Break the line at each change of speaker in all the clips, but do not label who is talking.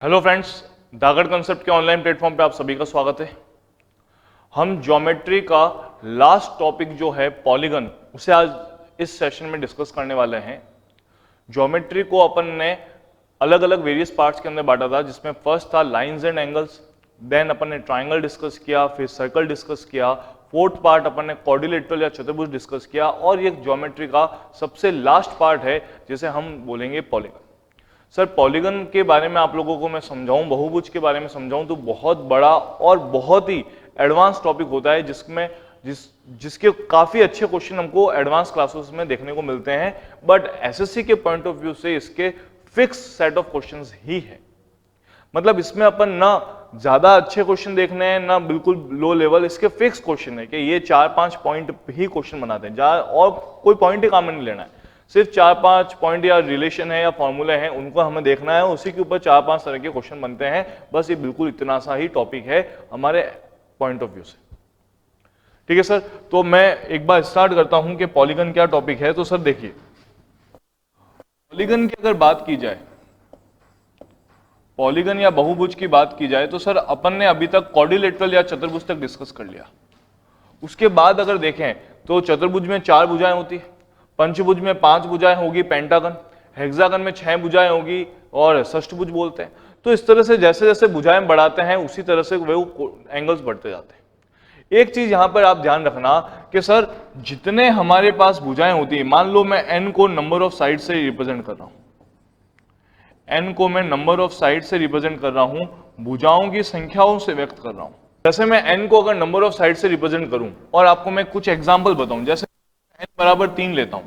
Hello friends, दागड़ concept के online platform पे आप सभी का स्वागत है। हम ज्योमेट्री का लास्ट टॉपिक जो है पॉलीगन, उसे आज इस सेशन में डिस्कस करने वाले हैं। ज्योमेट्री को अपन ने अलग अलग वेरियस पार्ट्स के अंदर बांटा था, जिसमें फर्स्ट था लाइंस एंड एंगल्स, देन अपन ने ट्राइंगल डिस्कस किया, फिर सर्कल डिस्कस किया, फोर्थ पार्ट अपन ने क्वाड्रिलेटरल या चतुर्भुज डिस्कस किया, और ये ज्योमेट्री का सबसे लास्ट पार्ट है जिसे हम बोलेंगे पॉलीगन। सर, पॉलीगन के बारे में आप लोगों को मैं समझाऊं, बहुभुज के बारे में समझाऊं तो बहुत बड़ा और बहुत ही एडवांस टॉपिक होता है, जिसके काफी अच्छे क्वेश्चन हमको एडवांस क्लासेस में देखने को मिलते हैं। बट एसएससी के पॉइंट ऑफ व्यू से इसके फिक्स सेट ऑफ क्वेश्चंस ही है। मतलब इसमें अपन ना ज्यादा अच्छे क्वेश्चन देखने हैं ना बिल्कुल लो लेवल, इसके फिक्स क्वेश्चन है कि ये 4-5 पॉइंट ही क्वेश्चन बनाते हैं, और कोई पॉइंट ही काम में नहीं लेना है। सिर्फ 4-5 पॉइंट या रिलेशन है या फॉर्मूले हैं, उनको हमें देखना है, उसी के ऊपर 4-5 तरह के क्वेश्चन बनते हैं। बस ये बिल्कुल इतना सा ही टॉपिक है हमारे पॉइंट ऑफ व्यू से। ठीक है सर, तो मैं एक बार स्टार्ट करता हूं कि पॉलीगन क्या टॉपिक है। तो सर देखिए, पॉलीगन की अगर बात की जाए, पॉलीगन या बहुभुज की बात की जाए, तो सर अपन ने अभी तक क्वाड्रिलेटरल या चतुर्भुज तक डिस्कस कर लिया। उसके बाद अगर देखें तो चतुर्भुज में 4 भुजाएं होती है, पंचभुज में 5 भुजाएं होगी, पेंटागन, हेक्सागन में 6 भुजाएं होगी और षष्ठभुज बोलते हैं। तो इस तरह से जैसे जैसे भुजाएं बढ़ाते हैं उसी तरह से वो एंगल्स बढ़ते जाते हैं। एक चीज यहां पर आप ध्यान रखना कि सर जितने हमारे पास भुजाएं होती है, मान लो मैं n को नंबर ऑफ साइड से रिप्रेजेंट कर रहा हूं, n को मैं नंबर ऑफ साइड से रिप्रेजेंट कर रहा हूं, भुजाओं की संख्याओं से व्यक्त कर रहा हूं। जैसे मैं n को अगर नंबर ऑफ साइड से रिप्रेजेंट करूं और आपको मैं कुछ एग्जांपल बताऊं, जैसे n बराबर 3 लेता हूं,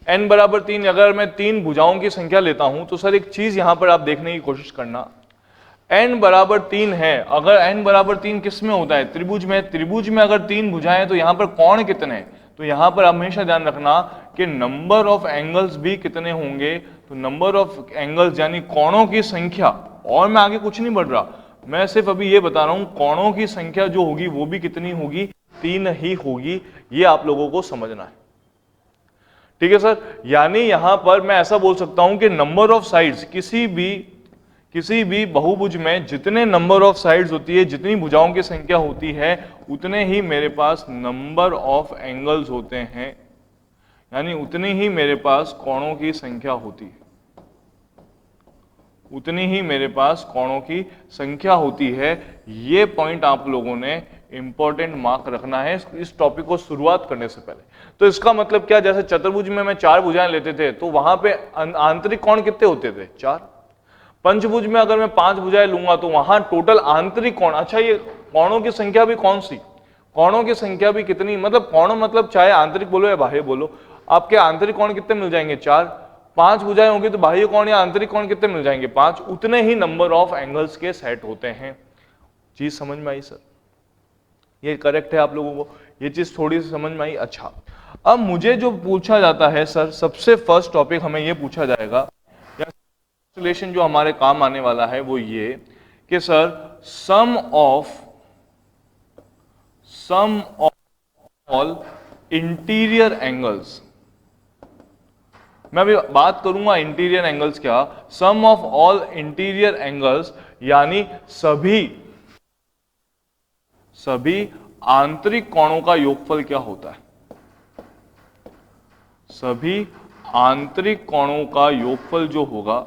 n बराबर 3 अगर मैं 3 भुजाओं की संख्या लेता हूं, तो सर एक चीज यहां पर आप देखने की कोशिश करना, n बराबर 3 है, अगर n बराबर 3 किस में होता है? त्रिभुज में। त्रिभुज में अगर 3 भुजाएं तो यहां पर कोण कितने हैं? तो यहां पर हमेशा ध्यान रखना कि नंबर ऑफ एंगल्स भी कितने होंगे। तो नंबर ऑफ एंगल्स यानी कोणों की संख्या, और मैं आगे कुछ नहीं बढ़ रहा, मैं सिर्फ अभी ये बता रहा हूं कोणों की संख्या जो होगी वो भी कितनी होगी? 3 ही होगी। ये आप लोगों को समझना है। ठीक है सर, यानी यहां पर मैं ऐसा बोल सकता हूं कि नंबर ऑफ साइड्स किसी भी बहुभुज में जितने नंबर ऑफ साइड्स होती है, जितनी भुजाओं की संख्या होती है, उतने ही मेरे पास नंबर ऑफ एंगल्स होते हैं, यानी उतनी ही मेरे पास कोणों की संख्या होती है, उतनी ही मेरे पास कोणों की संख्या होती है। ये पॉइंट आप लोगों ने इंपॉर्टेंट मार्क रखना है इस टॉपिक को शुरुआत करने से पहले। तो इसका मतलब क्या, जैसे चतुर्भुज में मैं 4 भुजाएं लेते थे तो वहां पे आंतरिक कोण कितने होते थे? 4। पंचभुज में अगर मैं 5 भुजाएं लूंगा तो वहां टोटल आंतरिक कोण, अच्छा ये कोणों की संख्या भी कौन सी, कोणों की संख्या भी कितनी, मतलब कोण मतलब चाहे आंतरिक बोलो या बाह्य बोलो, आपके आंतरिक कोण कितने मिल जाएंगे? 4। 5 भुजाएं होंगी तो बाह्य कोण या आंतरिक कोण कितने मिल जाएंगे? 5। उतने ही नंबर ऑफ एंगल्स के सेट होते हैं। चीज समझ में आई सर? ये करेक्ट है आप लोगों को? ये चीज थोड़ी सी समझ में आई? अच्छा, अब मुझे जो पूछा जाता है सर, सबसे फर्स्ट टॉपिक हमें ये पूछा जाएगा, रिलेशन जो हमारे काम आने वाला है वो ये कि sir sum of all interior angles, मैं अभी बात करूंगा इंटीरियर एंगल्स क्या, sum of all interior angles यानी सभी आंतरिक कोणों का योगफल क्या होता है? सभी आंतरिक कोणों का योगफल जो होगा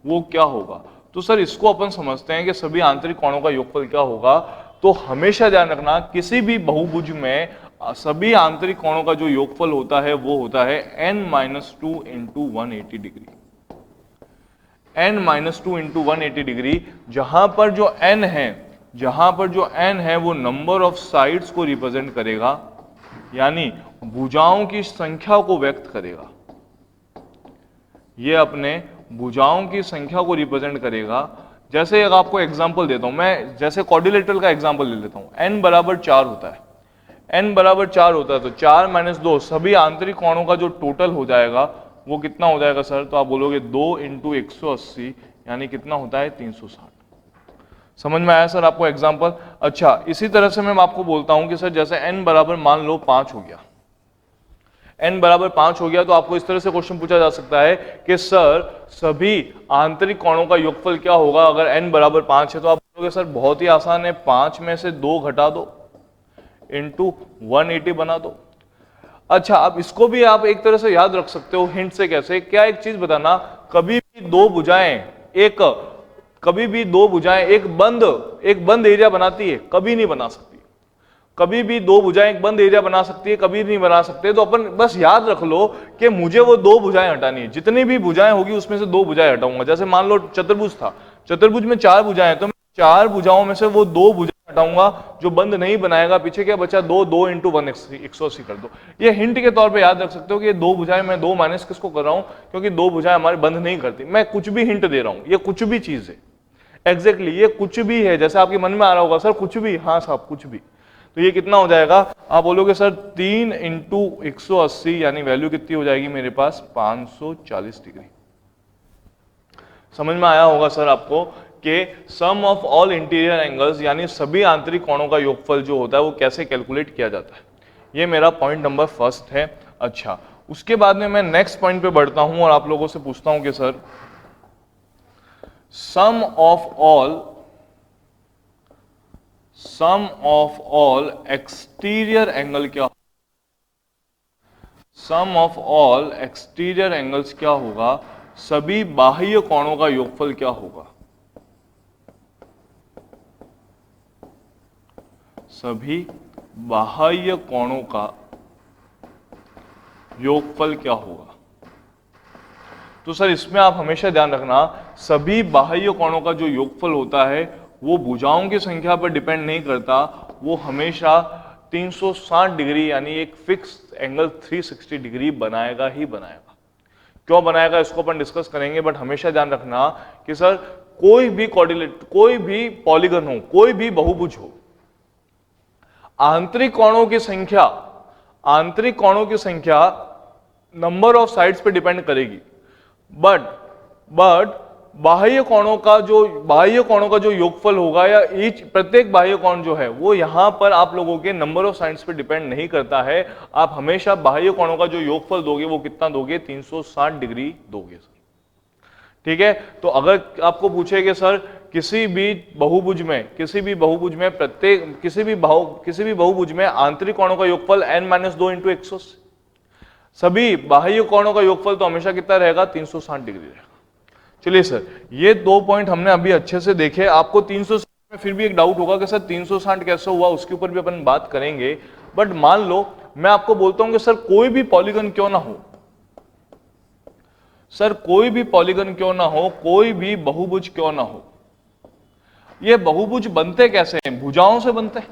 वो क्या होगा? तो सर इसको अपन समझते हैं कि सभी आंतरिक कोणों का योगफल क्या होगा। तो हमेशा ध्यान रखना, किसी भी बहुभुज में सभी आंतरिक कोणों का जो योगफल होता है वो होता है n-2 into 180 degree. n-2 into 180 degree, जहां पर जो n है वो नंबर ऑफ साइड्स को रिप्रेजेंट करेगा, यानी भुजाओं की संख्या को व्यक्त करेगा। ये अपने भुजाओं की संख्या को रिप्रेजेंट करेगा। जैसे एक आपको एग्जांपल देता हूं मैं, जैसे क्वाड्रिलेटरल का एग्जांपल ले लेता हूं। n बराबर 4 होता है, n बराबर 4 होता है तो 4 माइनस 2 सभी आंतरिक कोणों का जो टोटल हो जाएगा वो कितना हो जाएगा सर? तो आप बोलोगे 2 इंटू 180, यानी कितना होता है? 360। समझ में आया सर आपको एग्जाम्पल? अच्छा, इसी तरह से मैं आपको बोलता हूं कि सर जैसे n बराबर मान लो 5 हो गया, n बराबर 5 हो गया तो आपको इस तरह से क्वेश्चन पूछा जा सकता है कि सर सभी आंतरिक कोणों का योगफल क्या होगा अगर n बराबर 5 है। तो आप बोलोगे सर बहुत ही आसान है, 5 में से 2 घटा दो इंटू 180 बना दो। अच्छा, अब इसको भी आप एक तरह से याद रख सकते हो हिंट से। कैसे? क्या एक चीज बताना, कभी भी दो भुजाएं एक बंद एरिया बनाती है, कभी नहीं बना सकती। कभी भी दो भुजाएं एक बंद एरिया बना सकती है, कभी नहीं बना सकते। तो अपन बस याद रख लो कि मुझे वो दो भुजाएं हटानी है, जितनी भी भुजाएं होगी उसमें से दो भुजाएं हटाऊंगा। जैसे मान लो चतुर्भुज था, चतुर्भुज में 4 भुजाएं हैं, तो मैं 4 भुजाओं में से वो 2 भुजाएं हटाऊंगा जो बंद नहीं बनाएगा। पीछे क्या बचा? 2 इंटू 180 कर दो। ये हिंट के तौर पे याद रख सकते हो कि ये 2 भुजाएं, मैं 2 माइनस किसको कर रहा हूं, क्योंकि 2 भुजाएं हमारे बंद नहीं करती। मैं कुछ भी हिंट दे रहा हूं, ये कुछ भी चीज है, एग्जैक्टली ये कुछ भी है। जैसे आपके मन में आ रहा होगा सर कुछ भी, हाँ साहब कुछ भी। तो ये कितना हो जाएगा? आप बोलोगे सर 3 इंटू 180, यानी वैल्यू कितनी हो जाएगी मेरे पास? 540 डिग्री। समझ में आया होगा सर आपको कि sum of all interior angles, यानी सभी आंतरिक कोणों का योगफल जो होता है वो कैसे कैलकुलेट किया जाता है। ये मेरा पॉइंट नंबर फर्स्ट है। अच्छा, उसके बाद में मैं नेक्स्ट पॉइंट पे बढ़ता हूं और आप लोगों से पूछता हूं कि sir sum of all exterior angle क्या, sum of all exterior angles क्या होगा, सभी बाह्य कोणों का योगफल क्या होगा, सभी बाह्य कोणों का योगफल क्या होगा। तो सर इसमें आप हमेशा ध्यान रखना, सभी बाह्य कोणों का जो योगफल होता है वो भुजाओं की संख्या पर डिपेंड नहीं करता, वो हमेशा 360 डिग्री यानी एक फिक्स एंगल 360 डिग्री बनाएगा ही बनाएगा। क्यों बनाएगा इसको अपन डिस्कस करेंगे, बट हमेशा ध्यान रखना कि सर कोई भी कोऑर्डिनेट, कोई भी पॉलीगन हो, कोई भी बहुभुज हो, आंतरिक कोणों की संख्या नंबर ऑफ साइड्स पे डिपेंड करेगी, बट बाह्य कोणों का जो योगफल होगा या प्रत्येक बाह्य कोण जो है वो यहां पर आप लोगों के नंबर ऑफ साइड्स पे डिपेंड नहीं करता है। आप हमेशा बाह्य कोणों का जो योगफल दोगे वो कितना दोगे? 360 डिग्री दोगे सर। ठीक है, तो अगर आपको पूछे कि सर किसी भी बहुभुज में आंतरिक कोणों का योगफल n-2 इंटू 180, सभी बाह्य कोणों का योगफल तो हमेशा कितना रहेगा? 360 डिग्री रहेगा। चलिए सर, ये 2 पॉइंट हमने अभी अच्छे से देखे। आपको 360 में फिर भी एक डाउट होगा कि सर 360 कैसे हुआ, उसके ऊपर भी अपन बात करेंगे। बट मान लो मैं आपको बोलता हूं कि सर कोई भी पॉलीगन क्यों ना हो, सर कोई भी पॉलीगन क्यों ना हो, कोई भी बहुभुज क्यों ना हो, ये बहुभुज बनते कैसे हैं? भुजाओं से बनते हैं।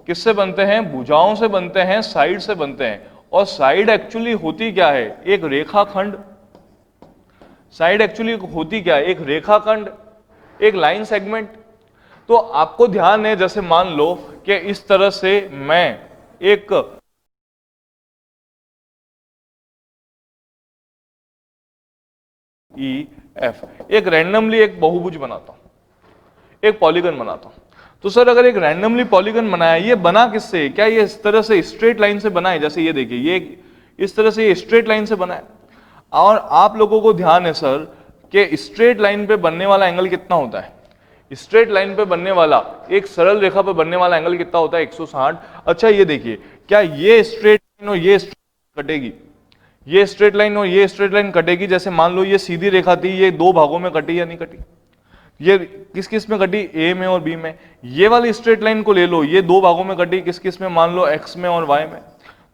किससे बनते हैं? भुजाओं से बनते हैं, साइड से बनते हैं। और साइड एक्चुअली होती क्या है? एक रेखाखंड। साइड एक्चुअली होती क्या है? एक रेखाखंड, एक लाइन सेगमेंट। तो आपको ध्यान है, जैसे मान लो कि इस तरह से मैं एक एक रैंडमली एक बहुभुज बनाता हूं, एक पॉलीगन बनाता हूं। तो सर अगर एक रैंडमली पॉलीगन बनाया, ये बना किससे? क्या ये इस तरह से स्ट्रेट लाइन से बना है? जैसे ये देखिए, ये इस तरह से ये स्ट्रेट लाइन से बना है। और आप लोगों को ध्यान है सर कि स्ट्रेट लाइन पे बनने वाला एंगल कितना होता है? स्ट्रेट लाइन पे बनने वाला, एक सरल रेखा पे बनने वाला एंगल कितना होता है? 160। अच्छा ये देखिए, क्या ये स्ट्रेट लाइन और ये स्ट्रेट कटेगी? ये स्ट्रेट लाइन और ये स्ट्रेट लाइन कटेगी। जैसे मान लो ये सीधी रेखा थी, ये 2 भागों में कटी या नहीं कटी? ये किस किस में कटी? ए में और बी में। ये वाली स्ट्रेट लाइन को ले लो, ये 2 भागों में कटी, किस किस में? मान लो एक्स में और वाई में।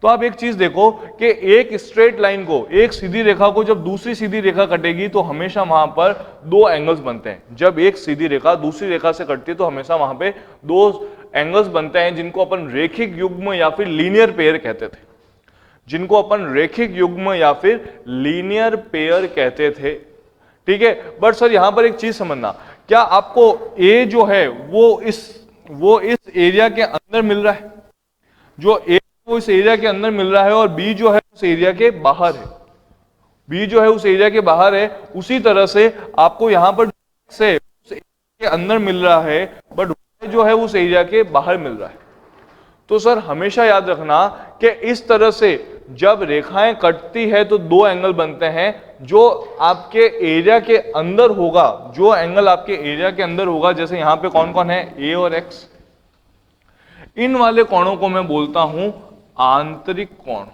तो आप एक चीज देखो कि एक स्ट्रेट लाइन को, एक सीधी रेखा को जब दूसरी सीधी रेखा कटेगी तो हमेशा वहां पर 2 एंगल्स बनते हैं। जब एक सीधी रेखा दूसरी रेखा से कटती है तो हमेशा वहां पे 2 एंगल्स बनते हैं, जिनको अपन रेखिक युग्म या फिर लीनियर पेयर कहते थे, जिनको अपन रेखिक युग्म या फिर लीनियर पेयर कहते थे। ठीक है, बट सर यहां पर एक चीज समझना, क्या आपको ए जो है वो इस एरिया के अंदर मिल रहा है? जो ए वो इस एरिया के अंदर मिल रहा है और बी जो है उस एरिया के बाहर है। बी जो है उस एरिया के बाहर है। उसी तरह से आपको यहां पर से उस एरिया के अंदर मिल रहा है, बट जो है उस एरिया के बाहर मिल रहा है। तो सर हमेशा याद रखना कि इस तरह से जब रेखाएं कटती है तो दो एंगल बनते हैं। जो आपके एरिया के अंदर होगा, जो एंगल आपके एरिया के अंदर होगा, जैसे यहां पे कौन कौन है, ए और एक्स, इन वाले कोणों को मैं बोलता हूं आंतरिक कोण।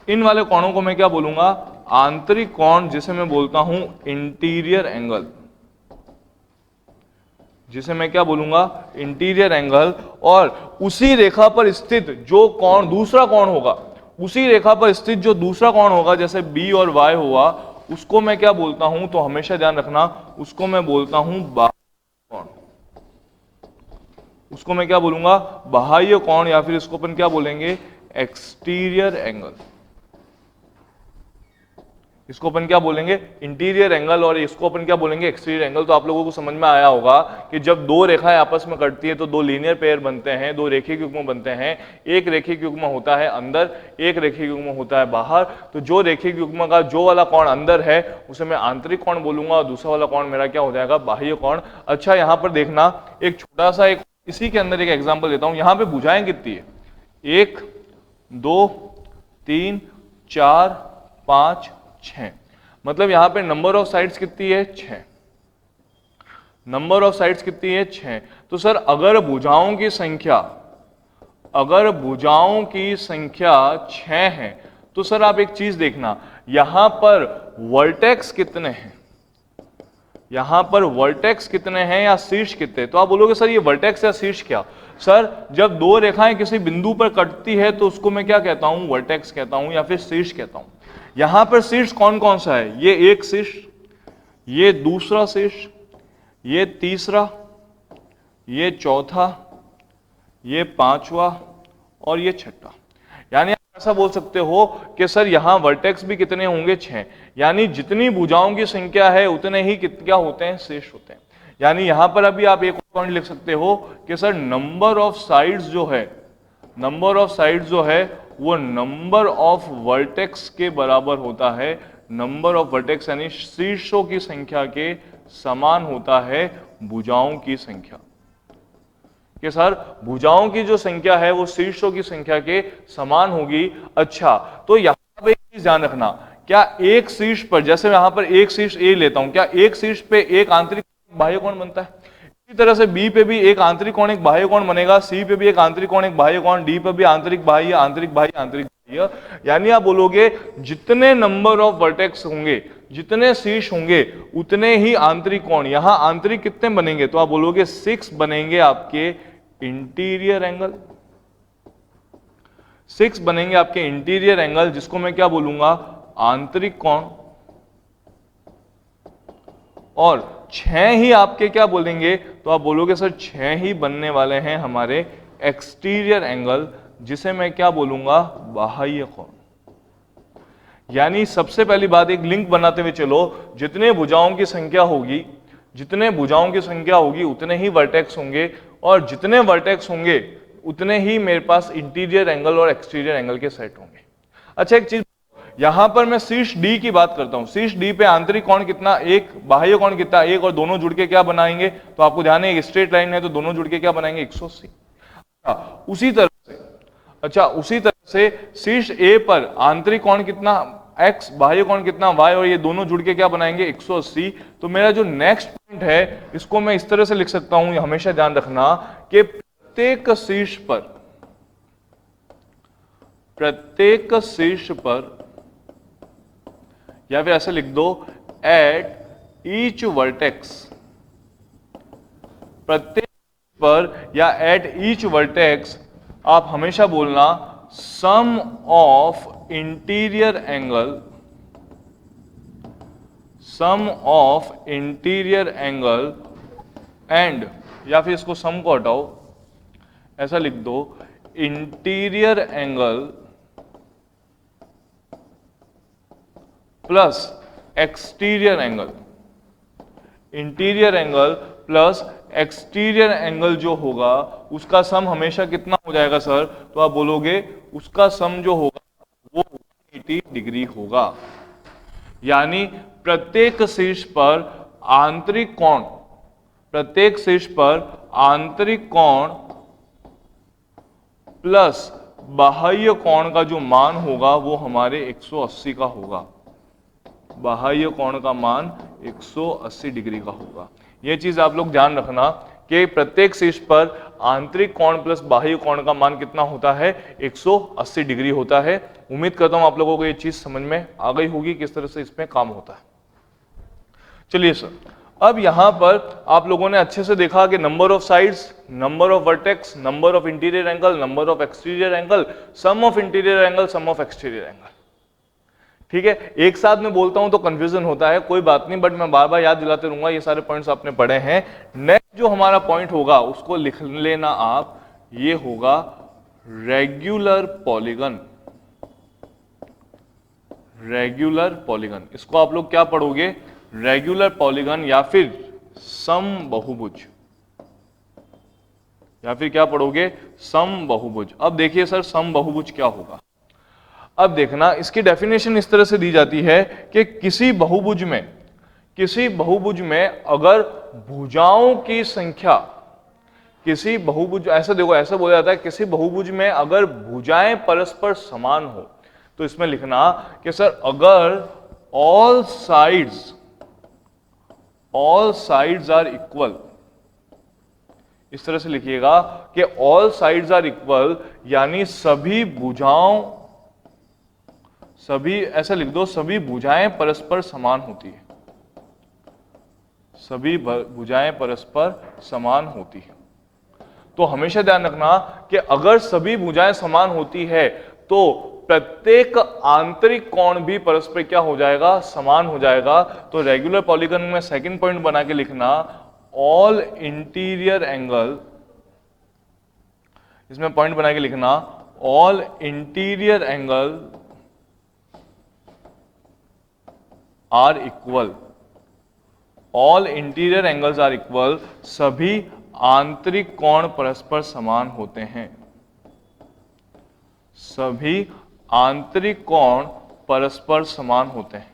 इन वाले कोणों को मैं क्या बोलूंगा, आंतरिक कोण, जिसे मैं बोलता हूं इंटीरियर एंगल, जिसे मैं क्या बोलूंगा, इंटीरियर एंगल। और उसी रेखा पर स्थित जो कोण दूसरा कोण होगा, उसी रेखा पर स्थित जो दूसरा कोण होगा, जैसे बी और वाई हुआ, उसको मैं क्या बोलता हूं, तो हमेशा ध्यान रखना, उसको मैं बोलता हूं बाह्य कोण। उसको मैं क्या बोलूंगा, बाह्य कोण, या फिर इसको अपन क्या बोलेंगे, एक्सटीरियर एंगल। इसको अपन क्या बोलेंगे, इंटीरियर एंगल, और इसको अपन क्या बोलेंगे, एक्सटीरियर एंगल। तो आप लोगों को समझ में आया होगा कि जब दो रेखाएं आपस में कटती है तो दो लीनियर पेयर बनते हैं, दो रेखीय युग्म बनते हैं। एक रेखीय युग्म होता है अंदर, एक रेखीय युग्म होता है बाहर। तो जो रेखीय युग्म का जो वाला कोण अंदर है उसे मैं आंतरिक कोण बोलूंगा, और दूसरा वाला कोण मेरा क्या हो जाएगा, बाह्य कोण। अच्छा, यहां पर देखना, एक छोटा सा एक इसी के अंदर एक एग्जाम्पल देता हूं। यहां पर भुजाएं कितनी है, 1 2 3 4 5 6, मतलब यहां पे नंबर ऑफ साइड्स कितनी है, 6। नंबर ऑफ साइड्स कितनी है, 6। तो सर अगर भुजाओं की संख्या, अगर भुजाओं की संख्या 6 है, तो सर आप एक चीज देखना, यहां पर वर्टेक्स कितने हैं, यहां पर वर्टेक्स कितने हैं या शीर्ष कितने। तो आप बोलोगे सर ये वर्टेक्स या शीर्ष क्या। सर जब दो रेखाएं किसी बिंदु पर कटती है तो उसको मैं क्या कहता हूं, वर्टेक्स कहता हूं या फिर शीर्ष कहता हूं। यहां पर शीर्ष कौन कौन सा है, ये एक शीर्ष, ये दूसरा शीर्ष, ये तीसरा, ये चौथा, ये पांचवा और ये छठा। यानी आप ऐसा बोल सकते हो कि सर यहां वर्टेक्स भी कितने होंगे, 6। यानी जितनी भुजाओं की संख्या है उतने ही क्या होते हैं, शीर्ष होते हैं। यानी यहां पर अभी आप एक पॉइंट लिख सकते हो कि सर नंबर ऑफ साइड्स जो है, नंबर ऑफ साइड्स जो है वो नंबर ऑफ वर्टेक्स के बराबर होता है। नंबर ऑफ वर्टेक्स यानी शीर्षों की संख्या के समान होता है भुजाओं की संख्या। कि सर भुजाओं की जो संख्या है वो शीर्षों की संख्या के समान होगी। अच्छा, तो यहां पर एक चीज ध्यान रखना, क्या एक शीर्ष पर, जैसे यहां पर एक शीर्ष ए लेता हूं, क्या एक शीर्ष पे एक आंतरिक बाह्य कोण बनता है। इसी तरह से बी पे भी एक आंतरिक कोण एक बाह्य कोण बनेगा, सी पे भी एक आंतरिक कोण एक बाह्य कोण, डी पे भी आंतरिक बाह्य आंतरिक बाह्य आंतरिक बाह्य। यानी आप बोलोगे जितने नंबर ऑफ वर्टेक्स होंगे, जितने शीर्ष होंगे, उतने ही आंतरिक कोण। यहां आंतरिक कितने बनेंगे, तो आप बोलोगे 6 बनेंगे आपके इंटीरियर एंगल, 6 बनेंगे आपके इंटीरियर एंगल, जिसको मैं क्या बोलूंगा, आंतरिक कोण। और 6 ही आपके क्या बोलेंगे, तो आप बोलोगे सर 6 ही बनने वाले हैं हमारे एक्सटीरियर एंगल, जिसे मैं क्या बोलूंगा, बाह्य कोण। यानी सबसे पहली बात, एक लिंक बनाते हुए चलो, जितने भुजाओं की संख्या होगी, जितने भुजाओं की संख्या होगी उतने ही वर्टेक्स होंगे, और जितने वर्टेक्स होंगे उतने ही मेरे पास इंटीरियर एंगल और एक्सटीरियर एंगल के सेट होंगे। अच्छा, एक चीज यहां पर मैं शीर्ष डी की बात करता हूं, शीर्ष डी पे आंतरिक कोण कितना, एक, बाह्य कोण कितना, एक, और दोनों जुड़ के क्या बनाएंगे, तो आपको ध्यान है एक स्ट्रेट लाइन है तो दोनों जुड़ के क्या बनाएंगे, 180। उसी तरह से शीर्ष ए पर आंतरिक कोण कितना, x, बाह्य कोण कितना, y, और ये दोनों जुड़ के क्या बनाएंगे, 180। तो मेरा जो नेक्स्ट पॉइंट है इसको मैं इस तरह से लिख सकता हूं, हमेशा ध्यान रखना कि प्रत्येक शीर्ष पर, या फिर ऐसे लिख दो, एट ईच वर्टेक्स, प्रत्येक पर या एट ईच वर्टेक्स आप हमेशा बोलना sum of interior angle, sum of interior angle and, या फिर इसको सम को हटाओ, ऐसा लिख दो, interior angle plus exterior angle. Interior angle plus exterior angle जो होगा उसका सम हमेशा कितना हो जाएगा सर, तो आप बोलोगे उसका सम जो होगा वो 180 डिग्री होगा। यानी प्रत्येक शीर्ष पर आंतरिक कोण, प्रत्येक शीर्ष पर आंतरिक कोण प्लस बाह्य कोण का जो मान होगा वो हमारे 180 का होगा। बाह्य कोण का मान 180 डिग्री का होगा। यह चीज आप लोग ध्यान रखना कि प्रत्येक शीर्ष पर आंतरिक कोण प्लस बाह्य कोण का मान कितना होता है, 180 डिग्री होता है। उम्मीद करता हूं आप लोगों को यह चीज समझ में आ गई होगी किस तरह से इसमें काम होता है। चलिए सर, अब यहां पर आप लोगों ने अच्छे से देखा कि number of sides, number of vertex, number of interior angle, number of exterior angle, sum of interior angle, sum of exterior angle. ठीक है, एक साथ में बोलता हूं तो कंफ्यूजन होता है, कोई बात नहीं, बट मैं बार बार याद दिलाते रहूंगा, ये सारे पॉइंट्स आपने पढ़े हैं। नेक्स्ट जो हमारा पॉइंट होगा उसको लिख लेना आप, ये होगा रेगुलर पॉलीगन। रेगुलर पॉलीगन, इसको आप लोग क्या पढ़ोगे, रेगुलर पॉलीगन या फिर सम बहुभुज, या फिर क्या पढ़ोगे, सम बहुभुज। अब देखिए सर, सम बहुभुज क्या होगा। अब देखना, इसकी डेफिनेशन इस तरह से दी जाती है कि किसी बहुभुज में अगर भुजाओं की संख्या, किसी बहुभुज, ऐसा देखो, ऐसा बोला जाता है, किसी बहुभुज में अगर भुजाएं परस्पर समान हो, तो इसमें लिखना कि सर अगर ऑल साइड्स आर इक्वल, इस तरह से लिखिएगा कि ऑल साइड्स आर इक्वल, यानी सभी भुजाओं, सभी, ऐसा लिख दो, सभी भुजाएं परस्पर समान होती है, सभी भुजाएं परस्पर समान होती है। तो हमेशा ध्यान रखना कि अगर सभी भुजाएं समान होती है तो प्रत्येक आंतरिक कोण भी परस्पर क्या हो जाएगा, समान हो जाएगा। तो रेगुलर पॉलीगन में सेकंड पॉइंट बना के लिखना, ऑल इंटीरियर एंगल, इसमें पॉइंट बना के लिखना, all interior angle are equal, all interior angles are equal, सभी आंतरिक कोण परस्पर समान होते हैं, सभी आंतरिक कोण परस्पर समान होते हैं।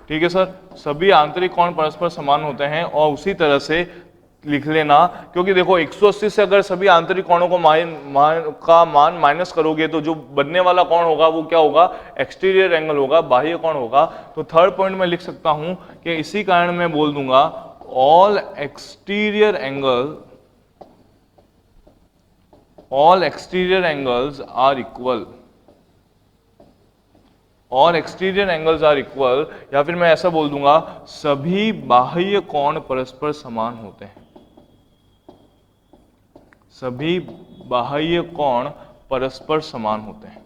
ठीक है सर, सभी आंतरिक कोण परस्पर समान होते हैं। और उसी तरह से लिख लेना, क्योंकि देखो 180 से अगर सभी आंतरिक कोणों को मान माइनस करोगे तो जो बनने वाला कोण होगा वो क्या होगा, एक्सटीरियर एंगल होगा, बाह्य कोण होगा। तो थर्ड पॉइंट में लिख सकता हूं कि इसी कारण मैं बोल दूंगा all exterior angles are equal, और एक्सटीरियर एंगल्स आर इक्वल, या फिर मैं ऐसा बोल दूंगा सभी बाह्य कोण परस्पर समान होते हैं, सभी बाह्य कोण परस्पर समान होते हैं।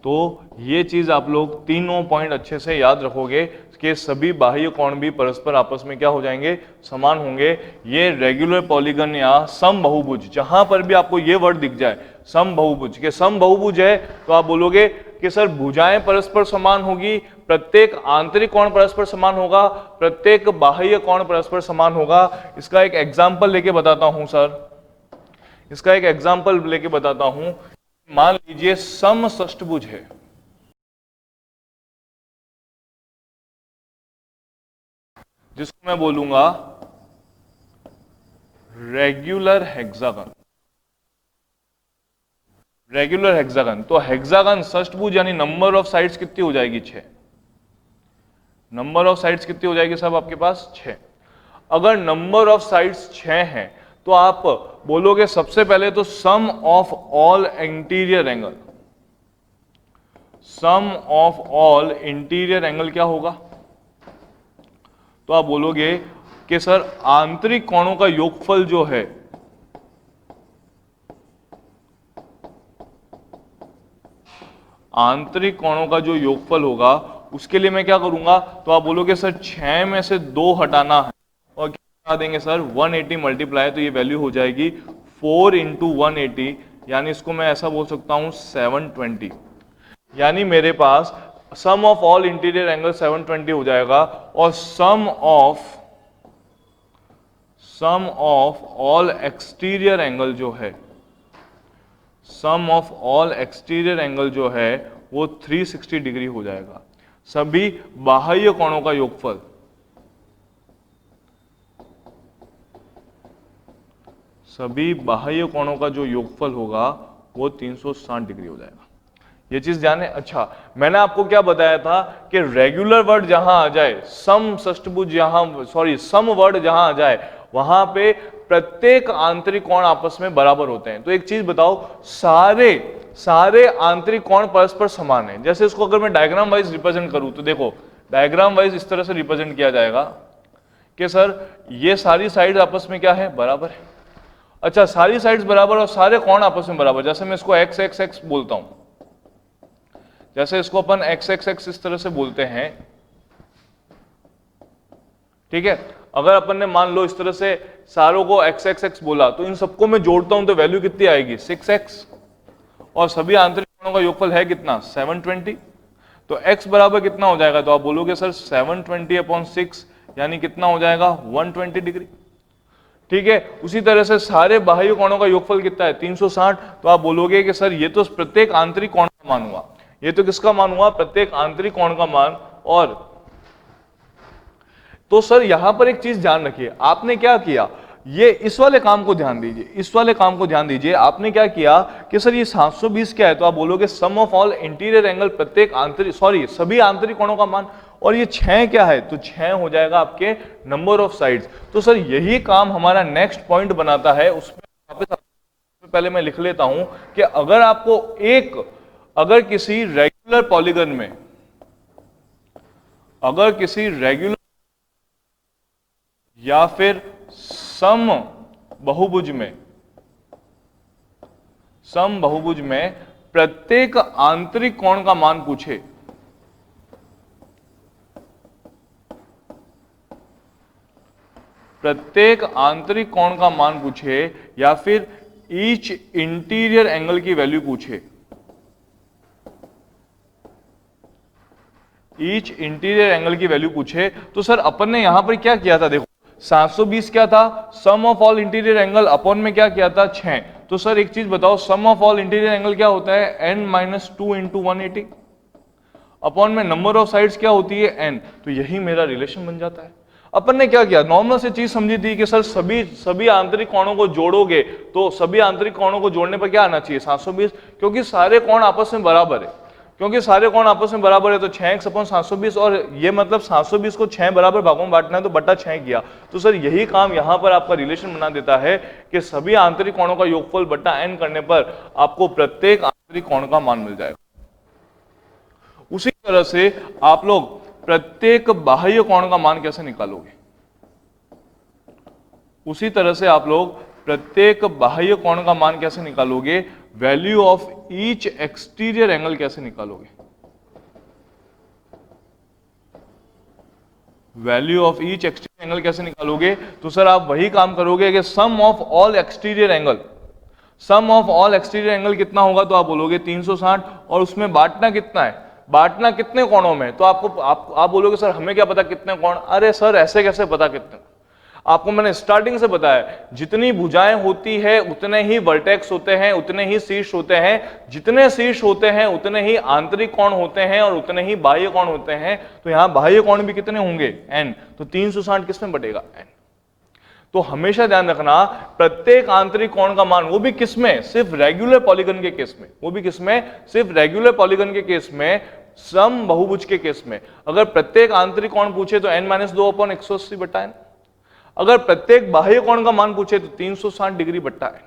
तो ये चीज आप लोग तीनों पॉइंट अच्छे से याद रखोगे कि सभी बाह्य कोण भी परस्पर आपस में क्या हो जाएंगे, समान होंगे। ये रेगुलर पॉलीगन या सम बहुभुज, जहां पर भी आपको ये वर्ड दिख जाए सम बहुभुज, के सम बहुभुज है, तो आप बोलोगे कि सर भुजाएं परस्पर समान होगी, प्रत्येक आंतरिक कोण परस्पर समान होगा, प्रत्येक बाह्य कोण परस्पर समान होगा। इसका एक एग्जाम्पल लेके बताता हूं सर, इसका एक एग्जाम्पल लेके बताता हूं। मान लीजिए समषष्ठभुज है, जिसको मैं बोलूंगा रेगुलर हेक्सागन। रेगुलर हेक्सागन, तो हेक्सागन षष्ठभुज यानी नंबर ऑफ साइड्स कितनी हो जाएगी, 6। नंबर ऑफ साइड्स कितनी हो जाएगी साहब आपके पास, 6। अगर नंबर ऑफ साइड्स 6 हैं तो आप बोलोगे सबसे पहले तो sum of all interior angle, sum of all interior angle क्या होगा, तो आप बोलोगे कि सर आंतरिक कोणों का योगफल जो है, आंतरिक कोणों का जो योगफल होगा उसके लिए मैं क्या करूंगा, तो आप बोलोगे सर 6 में से 2 हटाना है, और क्या देंगे सर 180 मल्टीप्लाई, तो ये वैल्यू हो जाएगी 4 इंटू 180, यानी इसको मैं ऐसा बोल सकता हूं 720। यानी मेरे पास सम ऑफ ऑल इंटीरियर एंगल 720 हो जाएगा, और सम ऑफ ऑल एक्सटीरियर एंगल जो है, सम ऑफ ऑल एक्सटीरियर एंगल जो है वो 360 डिग्री हो जाएगा। सभी बाह्य कोणों का योगफल, सभी बाह्य कोणों का जो योगफल होगा वो 360 डिग्री हो जाएगा। ये चीज ध्यान है। अच्छा, मैंने आपको क्या बताया था कि रेगुलर वर्ड जहां आ जाए, सम षष्ठभुज सम वर्ड जहां आ जाए, वहां पे प्रत्येक आंतरिक कोण आपस में बराबर होते हैं। तो एक चीज बताओ, सारे आंतरिक कोण परस्पर समान है। जैसे इसको अगर मैं डायग्राम वाइज रिप्रेजेंट करूं तो देखो, डायग्राम वाइज इस तरह से रिप्रेजेंट किया जाएगा कि सर ये सारी साइड आपस में क्या है, बराबर है। अच्छा, सारी साइड्स बराबर और सारे कोण आपस में बराबर। जैसे मैं इसको एक्स एक्स एक्स बोलता हूं, जैसे इसको अपन एक्स एक्स एक्स इस तरह से बोलते हैं, ठीक है। अगर अपन ने मान लो इस तरह से सारों को एक्स एक्स एक्स बोला, तो इन सबको मैं जोड़ता हूं तो वैल्यू कितनी आएगी, 6x, और सभी आंतरिक कोणों का योगफल है कितना, 720। तो x बराबर कितना हो जाएगा, तो आप बोलोगे सर 720/6 यानी कितना हो जाएगा, 120 डिग्री। ठीक है। उसी तरह से सारे बाह्य कोणों का योगफल कितना है, 360। तो आप बोलोगे कि सर ये तो प्रत्येक आंतरिक कोण का मान हुआ, ये तो किसका मान हुआ, प्रत्येक आंतरिक कोण का मान। और तो सर यहां पर एक चीज ध्यान रखिए, आपने क्या किया, ये इस वाले काम को ध्यान दीजिए, इस वाले काम को ध्यान दीजिए। आपने क्या किया कि सर ये 720 क्या है, तो आप बोलोगे सम ऑफ ऑल इंटीरियर एंगल, प्रत्येक आंतरिक सभी आंतरिक कोणों का मान। और ये 6 क्या है, तो 6 हो जाएगा आपके नंबर ऑफ साइड्स। तो सर यही काम हमारा नेक्स्ट पॉइंट बनाता है। उसमें वापस पहले मैं लिख लेता हूं कि अगर किसी रेगुलर पॉलीगन में, अगर किसी रेगुलर या फिर सम बहुभुज में प्रत्येक आंतरिक कोण का मान पूछे, प्रत्येक आंतरिक कोण का मान पूछे, या फिर ईच इंटीरियर एंगल की वैल्यू पूछे, ईच इंटीरियर एंगल की वैल्यू पूछे, तो सर अपन ने यहां पर क्या किया था, देखो 720 क्या था, sum of all interior angle, upon में क्या किया था, 6। तो सर एक चीज बताओ, सम ऑफ ऑल इंटीरियर एंगल क्या होता है, n-2 इंटू 180, अपॉन में नंबर ऑफ साइड्स क्या होती है, n। तो यही मेरा रिलेशन बन जाता है। अपन ने क्या किया, नॉर्मल से चीज समझी थी कि सर सभी आंतरिक कोणों को जोड़ोगे तो सभी आंतरिक कोणों को जोड़ने पर क्या आना चाहिए, 720, क्योंकि सारे कोण आपस में बराबर है। क्योंकि सारे कोण आपस में बराबर है तो 6x/720, और ये मतलब 720 को 6 बराबर भागों में बांटना है तो बटा 6 किया। तो सर यही काम यहां पर आपका रिलेशन बना देता है कि सभी आंतरिक कोणों का योगफल बटा n करने पर आपको प्रत्येक आंतरिक कोण का मान मिल जाएगा। उसी तरह से आप लोग प्रत्येक बाह्य कोण का मान कैसे निकालोगे, उसी तरह से आप लोग प्रत्येक बाह्य कोण का मान कैसे निकालोगे, value of each exterior angle कैसे निकालोगे, value of each exterior angle कैसे निकालोगे। तो सर आप वही काम करोगे कि sum of all exterior angle, sum of all exterior angle कितना होगा, तो आप बोलोगे 360, और उसमें बांटना कितना है, बांटना कितने कोणों में, तो आप बोलोगे सर हमें क्या पता कितने कोण। अरे सर ऐसे कैसे पता कितने, आपको मैंने स्टार्टिंग से बताया, जितनी भुजाएं होती है उतने ही वर्टेक्स होते हैं, उतने ही शीर्ष होते हैं, जितने शीर्ष होते हैं उतने ही आंतरिक कोण होते हैं और उतने ही बाह्य कोण होते हैं। तो यहां बाह्य कोण भी कितने होंगे, n। तो 360 किसमें बटेगा, n। तो हमेशा ध्यान रखना, प्रत्येक आंतरिक कोण का मान, वो भी किसमें, सिर्फ रेगुलर पॉलीगन के केस में, वो भी किसमें, सिर्फ रेगुलर पॉलीगन के केस में, सम बहुभुज के केस में। अगर प्रत्येक आंतरिक कोण पूछे तो n-2/180 बटा n। अगर प्रत्येक बाह्य कोण का मान पूछे तो 360 डिग्री बट्टा n,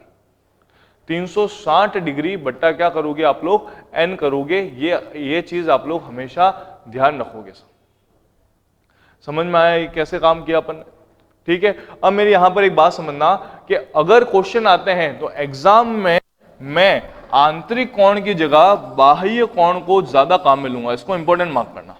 360 डिग्री बट्टा क्या करोगे आप लोग, n करोगे। ये चीज आप लोग हमेशा ध्यान रखोगे। समझ में आया कैसे काम किया अपन ने, ठीक है। अब मेरी यहां पर एक बात समझना कि अगर क्वेश्चन आते हैं तो एग्जाम में मैं आंतरिक कोण की जगह बाह्य कोण को ज्यादा काम में लूंगा, इसको इंपॉर्टेंट मार्क करना।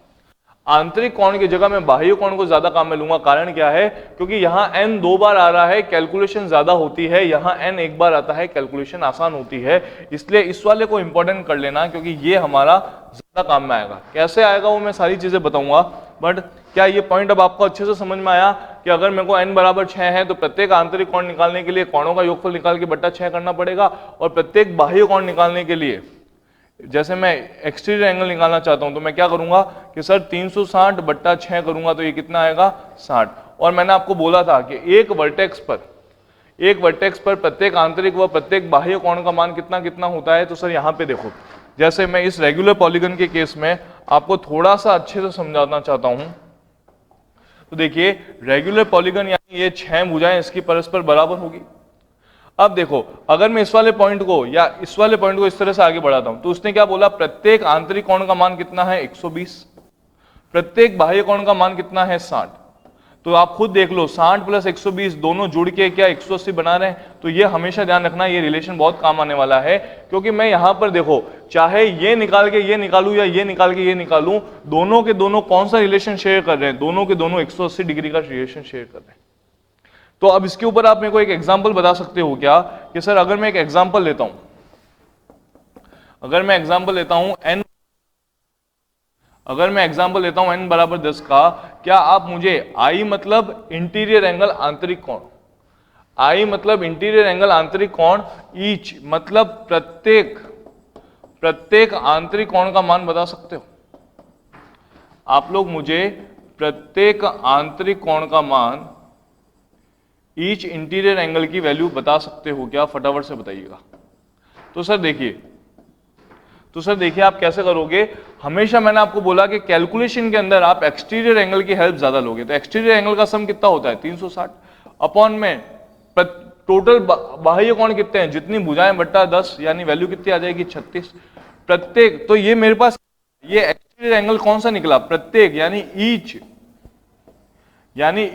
आंतरिक कोण की जगह मैं बाह्य कोण को ज्यादा काम में लूंगा। कारण क्या है, क्योंकि यहां n 2 बार आ रहा है, कैलकुलेशन ज्यादा होती है, यहां n 1 बार आता है, कैलकुलेशन आसान होती है। इसलिए इस वाले को इंपॉर्टेंट कर लेना, क्योंकि ये हमारा ज्यादा काम में आएगा। कैसे आएगा वो मैं सारी चीजें बताऊंगा, बट क्या ये पॉइंट अब आपको अच्छे से समझ में आया कि अगर मेरे को n बराबर 6 है तो प्रत्येक आंतरिक कोण निकालने के लिए कोणों का योगफल निकाल के बट्टा 6 करना पड़ेगा, और प्रत्येक बाह्य कोण निकालने के लिए जैसे मैं एक्सटीरियर एंगल निकालना चाहता हूं तो मैं क्या करूंगा कि सर 360 बट्टा 6 करूंगा तो ये कितना आएगा, 60। और मैंने आपको बोला था कि एक वर्टेक्स पर, एक वर्टेक्स पर प्रत्येक आंतरिक व प्रत्येक बाह्य कोण का मान कितना कितना होता है। तो सर यहाँ पे देखो, जैसे मैं इस रेगुलर पॉलीगन के केस में आपको थोड़ा सा अच्छे से समझाना चाहता हूं। तो देखिए रेगुलर पॉलीगन यानी ये 6 भुजाएं इसकी परस्पर बराबर होगी। अब देखो अगर मैं इस वाले पॉइंट को या इस वाले पॉइंट को इस तरह से आगे बढ़ाता हूं, तो उसने क्या बोला, प्रत्येक आंतरिक कोण का मान कितना है 120, प्रत्येक बाह्य कोण का मान कितना है 60। तो आप खुद देख लो 60 प्लस 120 दोनों जुड़ के क्या 180 बना रहे हैं। तो ये हमेशा ध्यान रखना, ये रिलेशन बहुत काम आने वाला है, क्योंकि मैं यहां पर देखो चाहे ये निकाल के ये निकालूं या ये निकाल के ये निकालूं, दोनों के दोनों कौन सा रिलेशन शेयर कर रहे हैं, दोनों के दोनों 180 डिग्री का रिलेशन शेयर कर रहे हैं। तो अब इसके ऊपर आप मेरे को एक एग्जाम्पल बता सकते हो क्या कि सर अगर मैं एक एग्जाम्पल लेता हूं, अगर मैं एग्जाम्पल लेता हूं n बराबर 10 का, क्या आप मुझे I मतलब इंटीरियर एंगल आंतरिक कोण, I मतलब इंटीरियर एंगल आंतरिक कोण, ईच मतलब प्रत्येक आंतरिक कोण का मान बता सकते हो? आप लोग मुझे प्रत्येक आंतरिक कोण का मान, ईच इंटीरियर एंगल की वैल्यू बता सकते हो क्या? फटाफट से बताइएगा। तो सर देखिए आप कैसे करोगे, हमेशा मैंने आपको बोला कि कैलकुलेशन के अंदर आप एक्सटीरियर एंगल की हेल्प ज्यादा लोगे। तो एक्सटीरियर एंगल का सम कितना होता है 360 अपॉन में टोटल बाह्य कोण कितने हैं, जितनी भुजाएं बट्टा 10, यानी वैल्यू कितनी आ जाएगी 36 प्रत्येक। तो ये मेरे पास ये एक्सटीरियर एंगल कौन सा निकला, प्रत्येक यानी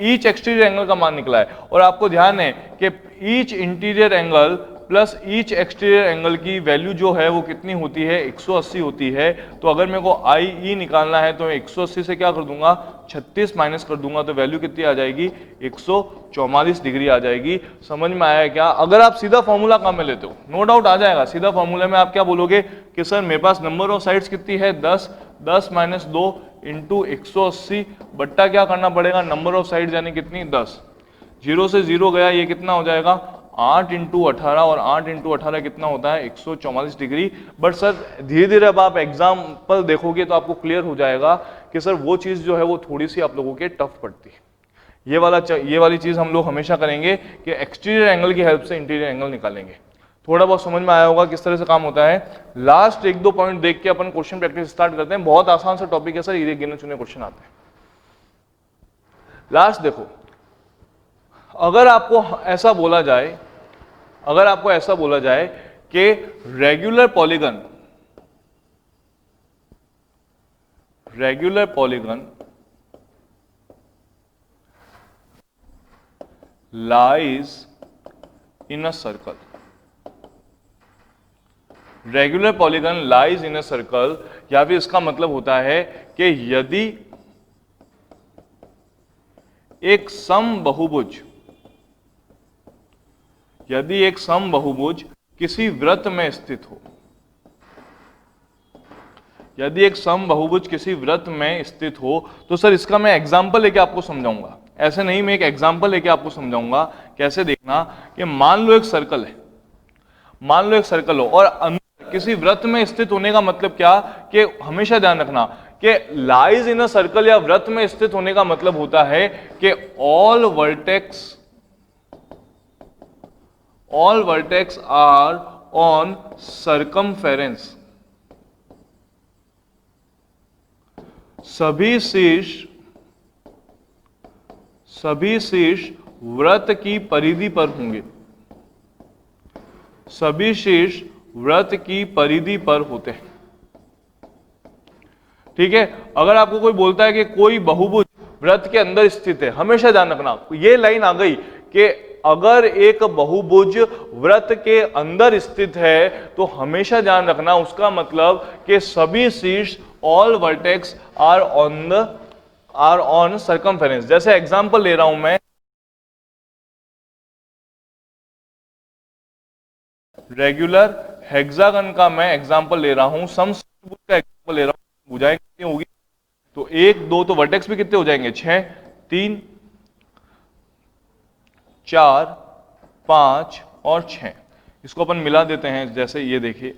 ईच एक्सटीरियर एंगल का मान निकला है। और आपको ध्यान है कि each interior angle plus each exterior angle की वैल्यू जो है वो कितनी होती है 180 होती है। तो अगर मेरे को IE निकालना है तो 180 से क्या कर दूंगा 36 माइनस कर दूंगा, तो वैल्यू कितनी आ जाएगी 144 डिग्री आ जाएगी। समझ में आया क्या? अगर आप सीधा फॉर्मूला काम में लेते हो नो डाउट आ जाएगा, सीधा फॉर्मूले में आप क्या बोलोगे कि सर मेरे पास नंबर ऑफ साइड्स कितनी है 10 माइनस 2 इंटू 180 बट्टा क्या करना पड़ेगा नंबर ऑफ साइड्स यानी कितनी 10, 0 से 0 गया, ये कितना हो जाएगा 8 इंटू 18, और 8 इंटू 18 कितना होता है 144 डिग्री। बट सर धीरे धीरे अब आप एग्जाम्पल देखोगे तो आपको क्लियर हो जाएगा कि सर वो चीज जो है वो थोड़ी सी आप लोगों के टफ पड़ती है। ये वाली चीज हम लोग हमेशा करेंगे कि एक्सटीरियर एंगल की हेल्प से इंटीरियर एंगल निकालेंगे। थोड़ा बहुत समझ में आया होगा किस तरह से काम होता है। लास्ट 1-2 पॉइंट देख के अपन क्वेश्चन प्रैक्टिस स्टार्ट करते हैं। बहुत आसान सा टॉपिक है सर, ये गिने चुने क्वेश्चन आते हैं। लास्ट देखो, अगर आपको ऐसा बोला जाए कि regular polygon lies in a circle, regular polygon lies in a circle, या फिर इसका मतलब होता है कि यदि एक समबहुभुज किसी वृत्त में स्थित हो, यदि एक समबहुभुज किसी वृत्त में स्थित हो, तो सर इसका मैं एग्जांपल लेके आपको समझाऊंगा। ऐसे नहीं, मैं एक एग्जांपल लेके आपको समझाऊंगा। कैसे देखना कि मान लो एक सर्कल हो और अंदर किसी वृत्त में स्थित होने का मतलब क्या, कि हमेशा ध्यान रखना कि लाइज इन अ सर्कल या वृत्त में स्थित होने का मतलब होता है कि all vertex are on circumference, सभी शीर्ष वृत्त की परिधि पर होंगे, सभी शीर्ष वृत्त की परिधि पर होते हैं। ठीक है, अगर आपको कोई बोलता है कि कोई बहुभुज वृत्त के अंदर स्थित है, हमेशा ध्यान रखना ये लाइन आ गई कि अगर एक बहुभुज वृत्त के अंदर स्थित है तो हमेशा ध्यान रखना उसका मतलब कि सभी शीर्ष all vertex are on circumference. जैसे एग्जांपल ले रहा हूं मैं, रेगुलर हेक्सागन का मैं एग्जांपल ले रहा हूं, समचतुर्भुज का एग्जांपल ले रहा हूं। भुजाएं कितनी होगी, तो 1 2, तो वर्टेक्स भी कितने हो जाएंगे 6, 3 4 5 और 6। इसको अपन मिला देते हैं, जैसे ये देखिए।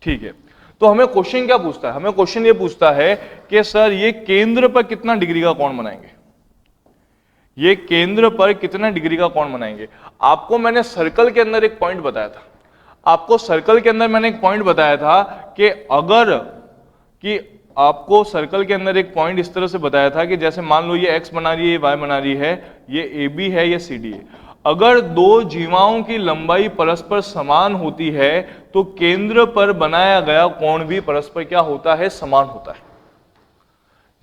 ठीक है, तो हमें क्वेश्चन क्या पूछता है, हमें क्वेश्चन ये पूछता है कि सर ये केंद्र पर कितना डिग्री का कोण बनाएंगे, ये केंद्र पर कितना डिग्री का कोण बनाएंगे। आपको मैंने सर्कल के अंदर एक पॉइंट बताया था, आपको सर्कल के अंदर मैंने एक पॉइंट बताया था कि अगर कि आपको सर्कल के अंदर एक पॉइंट इस तरह से बताया था कि जैसे मान लो ये x बना रही है, ये y बना रही है, ये AB है, ये CD है। अगर दो जीवाओं की लंबाई परस्पर समान होती है तो केंद्र पर बनाया गया कोण भी परस्पर क्या होता है, समान होता है।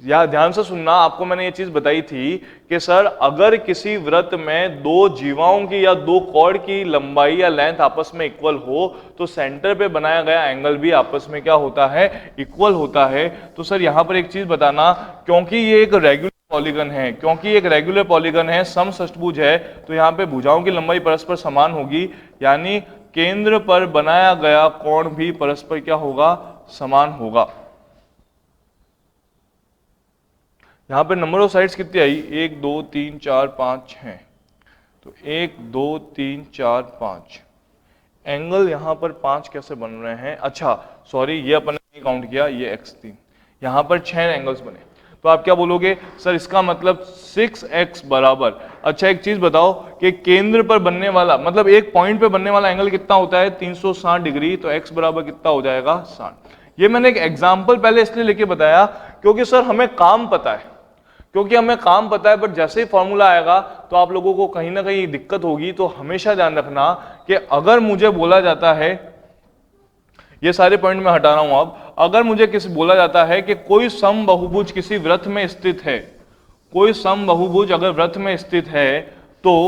या ध्यान से सुनना, आपको मैंने ये चीज बताई थी कि सर अगर किसी वृत्त में दो जीवाओं की या दो कॉर्ड की लंबाई या लेंथ आपस में इक्वल हो तो सेंटर पे बनाया गया एंगल भी आपस में क्या होता है, इक्वल होता है। तो सर यहां पर एक चीज बताना, क्योंकि ये एक रेगुलर पॉलीगन है, क्योंकि एक रेगुलर पॉलीगन है, समषष्टभुज है, तो यहाँ पे भुजाओं की लंबाई परस्पर समान होगी, यानी केंद्र पर बनाया गया कोण भी परस्पर क्या होगा, समान होगा। यहां पे नंबर ऑफ साइड्स कितनी आई, 1 2 3 4 5 6, तो 1 2 3 4 5 एंगल यहां पर 5 कैसे बन रहे हैं, अच्छा सॉरी ये अपन ने नहीं काउंट किया, ये x3, यहां पर 6 एंगल्स बने। तो आप क्या बोलोगे सर इसका मतलब 6x बराबर, अच्छा एक चीज बताओ कि केंद्र पर बनने वाला मतलब एक पॉइंट पे बनने वाला एंगल कितना होता है, 360 डिग्री, तो x बराबर कितना हो जाएगा, 60। ये मैंने एक एग्जाम्पल पहले इसलिए लेके बताया क्योंकि सर हमें काम पता है, क्योंकि हमें काम पता है, बट जैसे ही फॉर्मूला आएगा तो आप लोगों को कहीं ना कहीं दिक्कत होगी। तो हमेशा ध्यान रखना कि अगर मुझे बोला जाता है, ये सारे पॉइंट मैं हटा रहा हूं अब, अगर मुझे किसी बोला जाता है कि कोई समबाहुभुज किसी वृत्त में स्थित है, कोई समबाहुभुज अगर वृत्त में स्थित है तो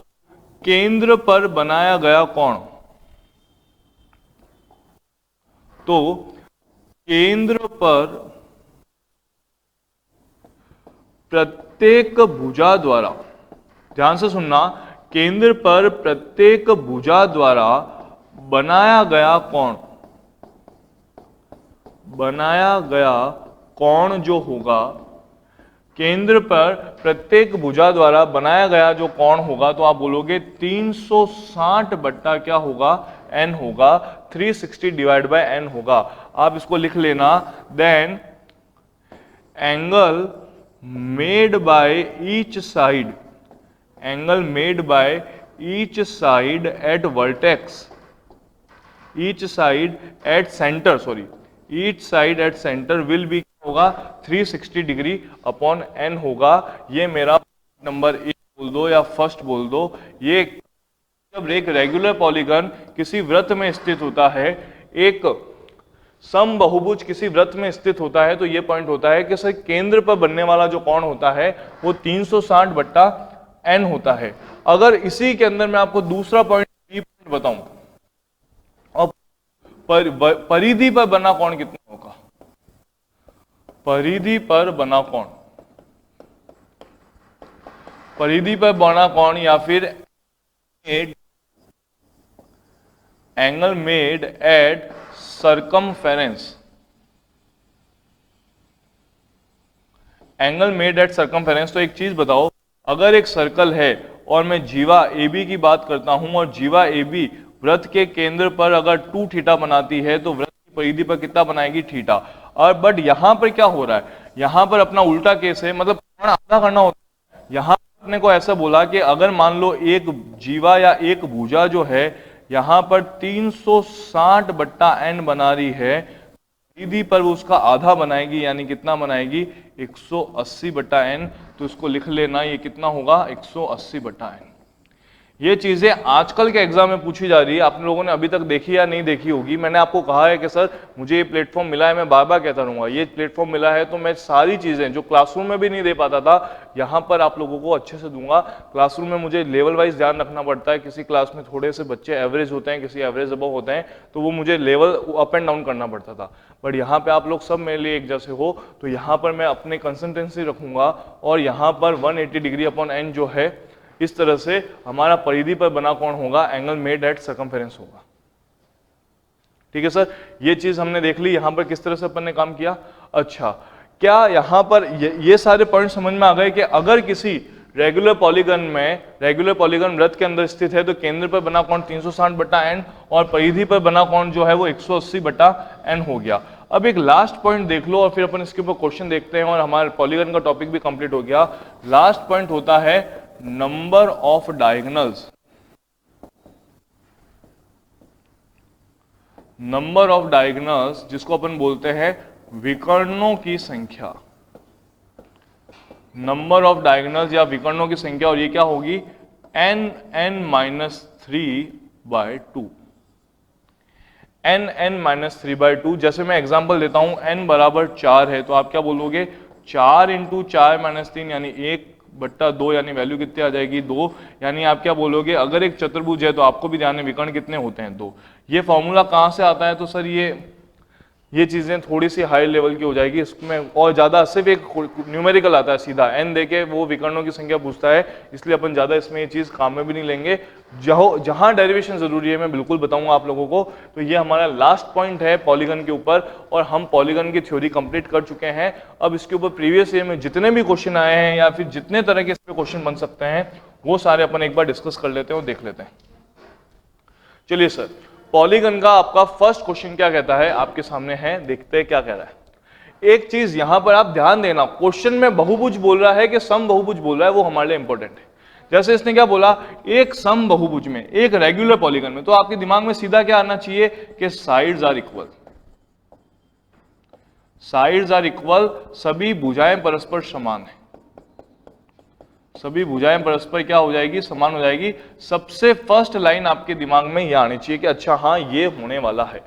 केंद्र पर बनाया गया कोण, तो केंद्र पर प्रत्येक भुजा द्वारा, ध्यान से सुनना, केंद्र पर प्रत्येक भुजा द्वारा बनाया गया कोण, बनाया गया कोण जो होगा, केंद्र पर प्रत्येक भुजा द्वारा बनाया गया जो कोण होगा, तो आप बोलोगे 360 बट्टा क्या होगा, n होगा, 360 डिवाइड बाय n होगा। आप इसको लिख लेना, then angle made by each side, angle made by each side at vertex, each side at center, sorry, each side at center will be होगा 360 डिग्री अपॉन n होगा। ये मेरा नंबर 1 बोल दो या फर्स्ट बोल दो। ये जब एक रेगुलर पॉलीगन किसी वृत्त में स्थित होता है, एक समबाहुभुज किसी वृत्त में स्थित होता है, तो यह पॉइंट होता है कि सर केंद्र पर बनने वाला जो कोण होता है वो 360 बट्टा n होता है। अगर इसी के अंदर मैं आपको दूसरा पॉइंट बताऊं, और परिधि पर बना कोण कितना होगा, परिधि पर बना कोण, परिधि पर बना कोण या फिर angle made at circumference, angle made at circumference. तो एक चीज बताओ, अगर एक सर्कल है और मैं जीवा AB की बात करता हूं और जीवा AB वृत्त के केंद्र पर अगर 2 थीटा बनाती है तो वृत्त की परिधि पर कितना बनाएगी, थीटा। और बट यहां पर क्या हो रहा है, यहां पर अपना उल्टा केस है, मतलब कोण आधा करना होता है। यहां अपने को ऐसा बोला कि अगर मान लो एक जीवा या एक भुजा जो है यहां पर 360 बट्टा n बना रही है, परिधि पर उसका आधा बनाएगी, यानी कितना बनाएगी, 180 बट्टा n। तो इसको लिख लेना, ये कितना होगा, 180 बट्टा n। ये चीजें आजकल के एग्जाम में पूछी जा रही है, आप लोगों ने अभी तक देखी या नहीं देखी होगी। मैंने आपको कहा है कि सर मुझे ये प्लेटफॉर्म मिला है, मैं बार बार कहता रहूंगा, ये प्लेटफॉर्म मिला है तो मैं सारी चीजें जो क्लासरूम में भी नहीं दे पाता था यहाँ पर आप लोगों को अच्छे से दूंगा। क्लासरूम में मुझे लेवल वाइज ध्यान रखना पड़ता है, किसी क्लास में थोड़े से बच्चे एवरेज होते हैं, किसी एवरेज अबव होते हैं, तो वो मुझे लेवल अप एंड डाउन करना पड़ता था। बट यहाँ पे आप लोग सब मेरे लिए एक जैसे हो, तो यहाँ पर मैं अपने कंसिस्टेंसी रखूंगा और यहाँ पर 180 डिग्री अपॉन n जो है, इस तरह से हमारा परिधि पर बना कोण होगा, एंगल मेड एट सर्कमफेरेंस होगा। ठीक है सर, ये चीज हमने देख ली, यहां पर किस तरह से अपन ने काम किया। अच्छा, क्या यहां पर ये सारे पॉइंट समझ में आ गए कि अगर किसी रेगुलर पॉलीगन में, रेगुलर पॉलीगन वृत्त के अंदर स्थित है तो केंद्र पर बना कोण 360 बट्टा n और परिधि पर बना कोण जो है वो 180 बट्टा n हो गया। अब एक लास्ट पॉइंट देख लो और फिर अपन इसके ऊपर क्वेश्चन देखते हैं और हमारे पॉलीगन का टॉपिक भी कंप्लीट हो गया। लास्ट पॉइंट होता है number of diagonals, number of diagonals जिसको अपन बोलते हैं विकर्णों की संख्या, नंबर ऑफ डायगोनल्स या विकर्णों की संख्या, और ये क्या होगी n(n-3/2), n(n-3/2). जैसे मैं एग्जांपल देता हूं, n बराबर 4 है तो आप क्या बोलोगे 4 × 4-3 यानी 1/2, यानी वैल्यू कितनी आ जाएगी 2। यानी आप क्या बोलोगे, अगर एक चतुर्भुज है तो आपको भी ध्यान है विकर्ण कितने होते हैं 2। ये फॉर्मूला कहां से आता है, तो सर ये चीजें थोड़ी सी हाई लेवल की हो जाएगी इसमें, और ज्यादा सिर्फ एक न्यूमेरिकल आता है सीधा n देके वो विकर्णों की संख्या पूछता है, इसलिए अपन ज्यादा इसमें ये चीज काम में भी नहीं लेंगे। जहां डेरिवेशन जरूरी है मैं बिल्कुल बताऊंगा आप लोगों को। तो ये हमारा लास्ट पॉइंट है पॉलीगन के ऊपर, और हम पॉलीगन की थ्योरी कंप्लीट कर चुके हैं। अब इसके ऊपर प्रीवियस ईयर में जितने भी क्वेश्चन आए हैं या फिर जितने तरह के इस पे क्वेश्चन बन सकते हैं वो सारे अपन एक बार डिस्कस कर लेते हैं और देख लेते हैं। चलिए सर, पॉलीगन का आपका फर्स्ट क्वेश्चन क्या कहता है आपके सामने है, देखते हैं क्या कह रहा है। एक चीज यहां पर आप ध्यान देना, क्वेश्चन में बहुभुज बोल रहा है कि सम बहुभुज बोल रहा है, वो हमारे लिए इंपॉर्टेंट है। जैसे इसने क्या बोला, एक सम बहुभुज में, एक रेगुलर पॉलीगन में, तो आपके दिमाग में सीधा क्या आना चाहिए कि sides are equal, sides are equal, सभी भुजाएं परस्पर समान है, सभी भुजाएं परस्पर क्या हो जाएगी, समान हो जाएगी। सबसे फर्स्ट लाइन आपके दिमाग में यह आनी चाहिए कि अच्छा हाँ ये होने वाला है,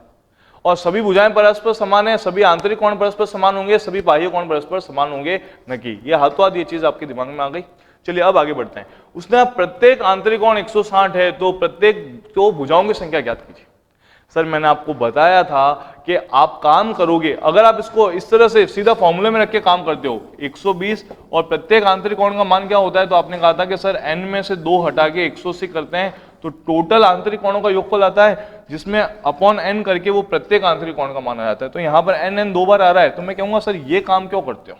और सभी भुजाएं परस्पर समान है, सभी आंतरिक कोण परस्पर समान होंगे, सभी बाह्य कोण परस्पर समान होंगे, न कि ये हाथों हाथ ये चीज आपके दिमाग में आ गई। चलिए अब आगे बढ़ते हैं। उसने आप प्रत्येक आंतरिक कोण 160 है तो प्रत्येक तो भुजाओं की संख्या ज्ञात कीजिए। सर मैंने आपको बताया था कि आप काम करोगे, अगर आप इसको इस तरह से सीधा फॉर्मूले में रख के काम करते हो 120 और प्रत्येक आंतरिक कोण का मान क्या होता है, तो आपने कहा था कि सर n में से 2 हटा के 180 करते हैं तो टोटल आंतरिक कोणों का योगफल आता है, जिसमें अपॉन n करके वो प्रत्येक आंतरिक कोण का मान आ जाता है। तो यहां पर n 2 बार आ रहा है, तो मैं कहूंगा सर ये काम क्यों करते हो।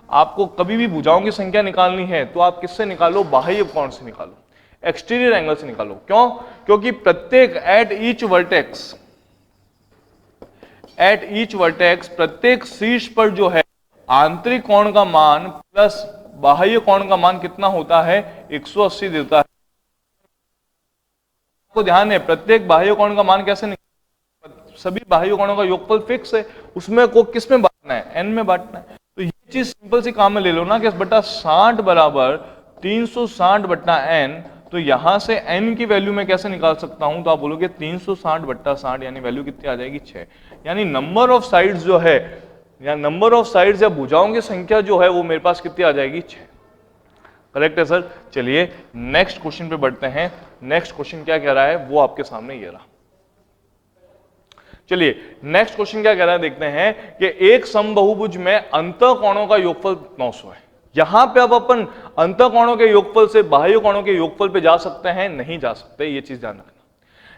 आपको कभी भी भुजाओं की संख्या निकालनी है तो आप किससे निकालो, बाह्य कोण से निकालो, एक्सटीरियर एंगल से निकालो। क्यों, क्योंकि प्रत्येक एट ईच वर्टेक्स प्रत्येक शीर्ष पर जो है आंतरिक कोण का मान प्लस बाह्य कोण का मान कितना होता है, 180 देता है। आपको ध्यान है प्रत्येक बाह्य कोण का मान कैसे निकालना, सभी बाह्य कोणों का योगफल फिक्स है, उसमें को किस में बांटना है, n में बांटना है। तो ये चीज सिंपल सी काम में ले लो ना कि बटा 60 बराबर 360 बट्टा n, तो यहां से n की वैल्यू मैं कैसे निकाल सकता हूं, तो आप बोलोगे 360 बट्टा 60 यानी वैल्यू कितनी आ जाएगी 6। यानी नंबर ऑफ साइड्स जो है या नंबर ऑफ साइड्स या भुजाओं की संख्या जो है वो मेरे पास कितनी आ जाएगी 6। करेक्ट है सर। चलिए नेक्स्ट क्वेश्चन पे बढ़ते हैं। नेक्स्ट क्वेश्चन क्या कह रहा है वो आपके सामने ये रहा। चलिए नेक्स्ट क्वेश्चन क्या कह रहा है देखते हैं कि एक समबहुभुज में अंतःकोणों का योगफल 900 है। यहां पे अब अपन अंतःकोणों के योगफल से बाह्य कोणों के योगफल पे जा सकते हैं, नहीं जा सकते, ये चीज ध्यान रखना।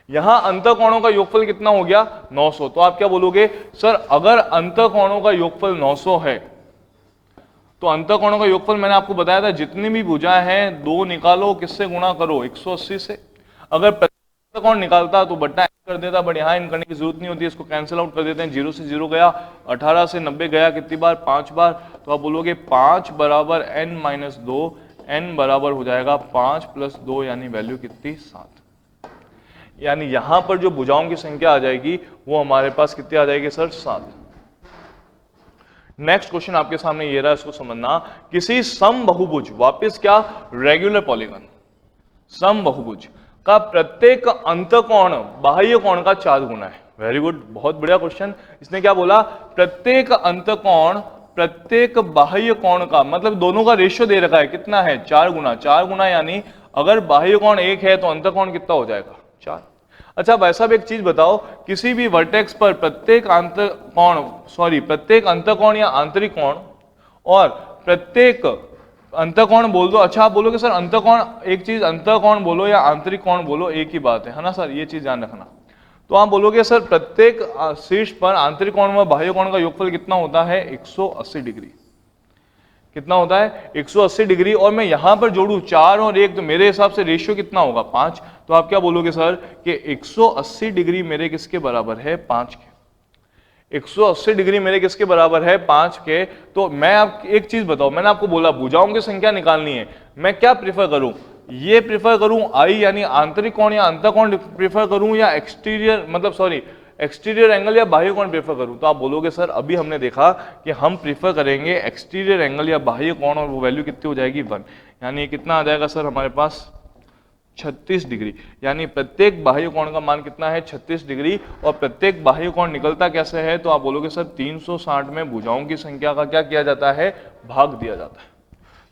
यहां अंतःकोणों का योगफल कितना हो गया 900, तो आप क्या बोलोगे सर अगर अंतःकोणों का योगफल 900 है तो अंतःकोणों का योगफल मैंने आपको बताया था जितनी भी भुजाएं हैं 2 निकालो, किससे गुणा करो 180 से। अगर अंतःकोण निकालता तो बट्टा n कर देता, बट यहां इन करने की जरूरत नहीं होती, इसको कैंसिल आउट कर देते हैं। 0 से 0 गया, 18 से 90 गया कितनी बार 5 बार, तो आप बोलोगे 5 बराबर n - 2, n बराबर हो जाएगा 5 + 2 यानी वैल्यू कितनी 7। यानी यहां पर जो भुजाओं की संख्या आ जाएगी वो हमारे पास कितनी आ जाएगी सर 7। नेक्स्ट क्वेश्चन आपके सामने ये रहा, इसको समझना। किसी समबहुभुज, वापस क्या रेगुलर पॉलीगन, समबहुभुज का प्रत्येक अंतःकोण बाह्य कोण का 4 गुना है। वेरी गुड, बहुत बढ़िया क्वेश्चन। इसने क्या बोला, प्रत्येक अंतःकोण प्रत्येक बाह्य कोण का, मतलब दोनों का रेशियो दे रखा है कितना है 4 गुना। 4 गुना यानी अगर बाह्य कोण 1 है तो अंतःकोण कितना हो जाएगा 4। अच्छा वैसा भी एक चीज बताओ, किसी भी वर्टेक्स पर प्रत्येक अंतःकोण या आंतरिक कोण और प्रत्येक अंतःकोण बोल दो। अच्छा आप बोलोगे सर अंतःकोण, एक चीज अंतःकोण बोलो या आंतरिक कोण बोलो एक ही बात है ना सर, ये चीज ध्यान रखना। तो आप बोलोगे सर प्रत्येक शीर्ष पर आंतरिक कोण व बाह्य कोण का योगफल कितना होता है 180 डिग्री। कितना होता है 180 डिग्री। और मैं यहां पर जोड़ू 4 और 1 तो मेरे हिसाब से रेशियो कितना होगा 5। तो आप क्या बोलोगे सर कि 180 डिग्री मेरे किसके बराबर है 5 के। 180 डिग्री मेरे किसके बराबर है, 5 के। तो मैं आप एक चीज बताओ, मैंने आपको बोला भुजाओं की संख्या निकालनी है, मैं क्या प्रीफर करूं, ये प्रीफर करूं आई यानी आंतरिक कोण या अंतःकोण प्रीफर करूं, या एक्सटीरियर मतलब सॉरी एक्सटीरियर एंगल या बाह्य कोण प्रीफर करूं। तो आप बोलोगे सर अभी हमने देखा कि हम प्रीफर करेंगे एक्सटीरियर एंगल या बाह्य कोण, और वो वैल्यू कितनी हो जाएगी 1, यानी कितना आ जाएगा सर हमारे पास 36 डिग्री, यानी प्रत्येक बाह्य कोण का मान कितना है 36 डिग्री। और प्रत्येक बाह्य कोण निकलता कैसे है, तो आप बोलोगे सर 360 में भुजाओं की संख्या का क्या किया जाता है, भाग दिया जाता है।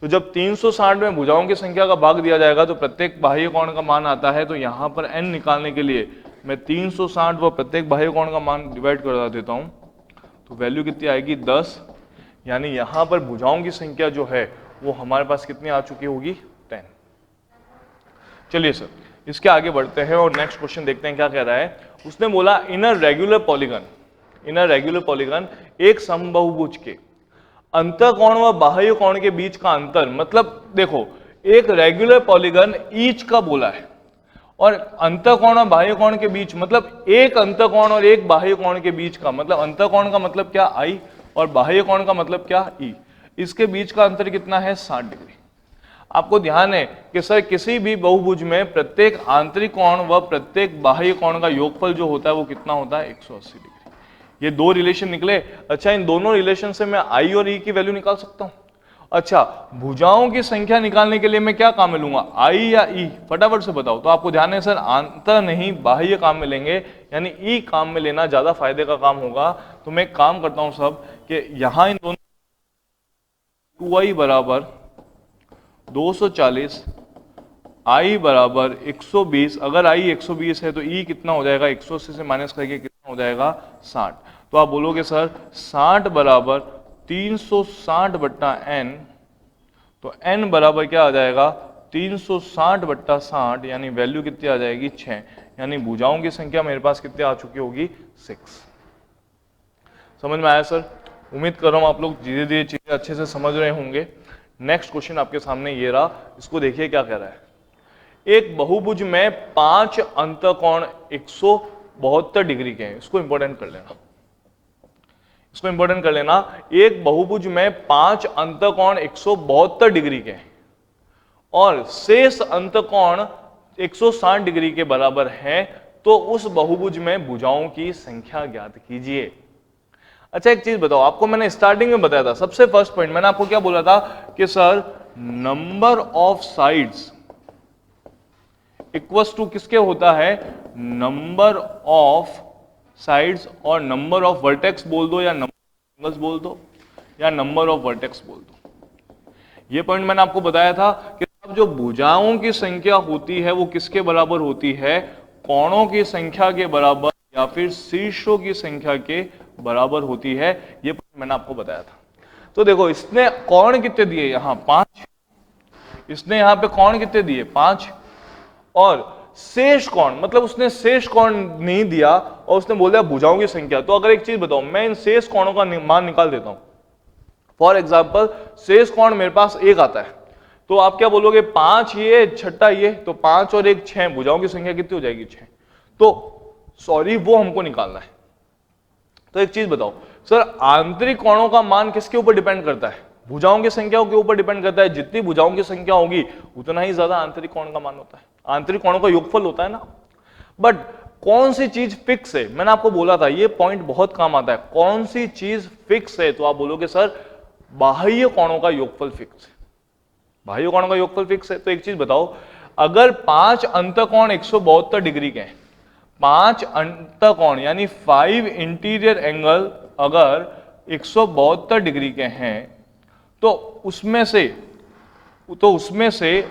तो जब 360 में भुजाओं की संख्या का भाग दिया जाएगा तो प्रत्येक बाह्य कोण का मान आता है। तो यहां पर n निकालने के लिए मैं 360 व प्रत्येक बाह्य कोण का मान डिवाइड कर देता हूं, तो वैल्यू कितनी आएगी 10, यानी यहां पर भुजाओं की संख्या जो है वो हमारे पास कितनी आ चुकी होगी 10। चलिए सर इसके आगे बढ़ते हैं और नेक्स्ट क्वेश्चन देखते हैं क्या कह रहा है। उसने बोला इन अ रेगुलर पॉलीगन एक समबाहुभुज के अंतःकोण व बाह्य कोण के बीच का अंतर, मतलब देखो एक रेगुलर पॉलीगन ईच का बोला है और अंतःकोण और बाह्य कोण के बीच मतलब एक अंतःकोण और एक बाह्य कोण के बीच का, मतलब अंतःकोण का मतलब क्या आई और बाह्य कोण का मतलब क्या ई, इसके बीच का अंतर कितना है 60 डिग्री। आपको ध्यान है कि सर किसी भी बहुभुज में प्रत्येक आंतरिक कोण व प्रत्येक बाह्य कोण का योगफल जो होता है वो कितना होता है 180 डिग्री। ये दो रिलेशन निकले। अच्छा इन दोनों रिलेशन से मैं आई और ई की वैल्यू निकाल सकता हूं। अच्छा भुजाओं की संख्या निकालने के लिए मैं क्या काम में लूंगा, आई या ई, फटाफट से बताओ। तो आपको ध्यान है सर अंतर नहीं बाह्य काम में लेंगे, यानी ई काम में लेना ज्यादा फायदे का काम होगा। तो मैं काम करता हूं सब कि यहां इन दोनों 2i बराबर 240, i बराबर 120, अगर i 120 है तो e कितना हो जाएगा 180 से माइनस करके कितना हो जाएगा 60। तो आप बोलोगे सर 60 बराबर 360 बट्टा n, तो n बराबर क्या आ जाएगा 360 बट्टा 60, यानी वैल्यू कितनी आ जाएगी 6, यानी भुजाओं की संख्या मेरे पास कितनी आ चुकी होगी 6। समझ में आया सर? उम्मीद कर रहा हूं आप लोग धीरे धीरे चीजें अच्छे से समझ रहे होंगे। नेक्स्ट क्वेश्चन आपके सामने ये रहा, इसको देखिए क्या कह रहा है। एक बहुभुज में 5 अंतःकोण 172 डिग्री के हैं, इसको इंपॉर्टेंट कर लेना, इसको इंपॉर्टेंट कर लेना। एक बहुभुज में 5 अंतःकोण 172 डिग्री के हैं और शेष अंतःकोण 160 डिग्री के बराबर है, तो उस बहुभुज में भुजाओं की संख्या ज्ञात कीजिए। अच्छा एक चीज बताओ, आपको मैंने स्टार्टिंग में बताया था, सबसे फर्स्ट पॉइंट मैंने आपको क्या बोला था कि sir number of sides equals to किसके होता है, नंबर ऑफ साइड्स और नंबर ऑफ वर्टेक्स बोल दो या नंबर एंगल्स बोल दो या नंबर ऑफ वर्टेक्स बोल दो। ये पॉइंट मैंने आपको बताया था कि जो भुजाओं की संख्या होती है वो किसके बराबर होती है, कोणों की संख्या के बराबर या फिर शीर्षों की संख्या के बराबर होती है। ये पॉइंट मैंने आपको बताया था। तो देखो इसने कोण कितने दिए, यहां 5, इसने यहां पे कोण कितने दिए 5, और शेष कोण मतलब उसने शेष कोण नहीं दिया और उसने बोल दिया भुजाओं की संख्या। तो अगर एक चीज बताओ, मैं इन शेष कोणों का मान निकाल देता हूं। फॉर एग्जाम्पल शेष कोण मेरे पास 1 आता है, तो आप क्या बोलोगे 5 ये छठा ये, तो 5 और 1 6, भुजाओं की संख्या कितनी हो जाएगी 6। तो सॉरी वो हमको निकालना है। तो एक चीज बताओ सर, आंतरिक कोणों का मान किसके ऊपर डिपेंड करता है, भुजाओं की संख्या के ऊपर डिपेंड करता है। जितनी भुजाओं की संख्या होगी उतना ही ज्यादा आंतरिक कोण का मान होता है, आंतरिक कोणों का योगफल होता है ना। बट कौन सी चीज फिक्स है, मैंने आपको बोला था ये पॉइंट बहुत काम आता है, कौन सी चीज फिक्स है। तो आप बोलोगे सर बाह्य कोणों का योगफल फिक्स है, बाह्य कोणों का योगफल फिक्स है। तो एक चीज बताओ, अगर 5 अंतःकोण 172 डिग्री के हैं, 5 अंतःकोण यानी 5 इंटीरियर एंगल अगर 172 डिग्री के हैं, तो उसमें से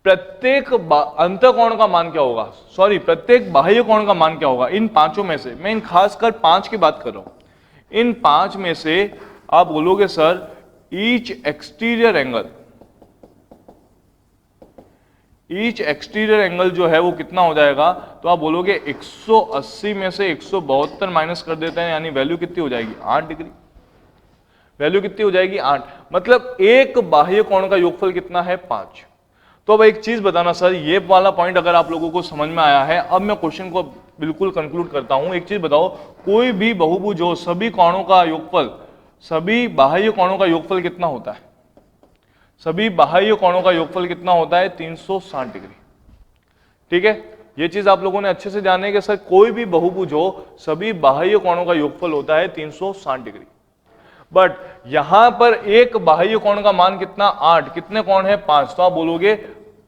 प्रत्येक अंतःकोण का मान क्या होगा, सॉरी प्रत्येक बाह्य कोण का मान क्या होगा इन पांचों में से। मैं इन खासकर 5 की बात कर रहा हूं। इन 5 में से आप बोलोगे सर ईच एक्सटीरियर एंगल जो है वो कितना हो जाएगा, तो आप बोलोगे 180 में से 172 माइनस कर देते हैं, यानी वैल्यू कितनी हो जाएगी 8 डिग्री। वैल्यू कितनी हो जाएगी 8, मतलब एक बाह्य कोण का योगफल कितना है 5। तो अब एक चीज बताना सर, ये वाला पॉइंट अगर आप लोगों को समझ में आया है, अब मैं क्वेश्चन को बिल्कुल कंक्लूड करता हूं। एक चीज बताओ, कोई भी बहुभुज हो, सभी कोणों का योगफल, सभी बाह्य कोणों का योगफल कितना होता है? सभी बाह्य कोणों का योगफल कितना होता है? 360 डिग्री। ठीक है, ये चीज आप लोगों ने अच्छे से जाने कि सर कोई भी बहुभुज हो, सभी बाह्य कोणों का योगफल होता है 360 डिग्री। बट यहां पर एक बाह्य कोण का मान कितना? 8। कितने कोण है? 5। तो आप बोलोगे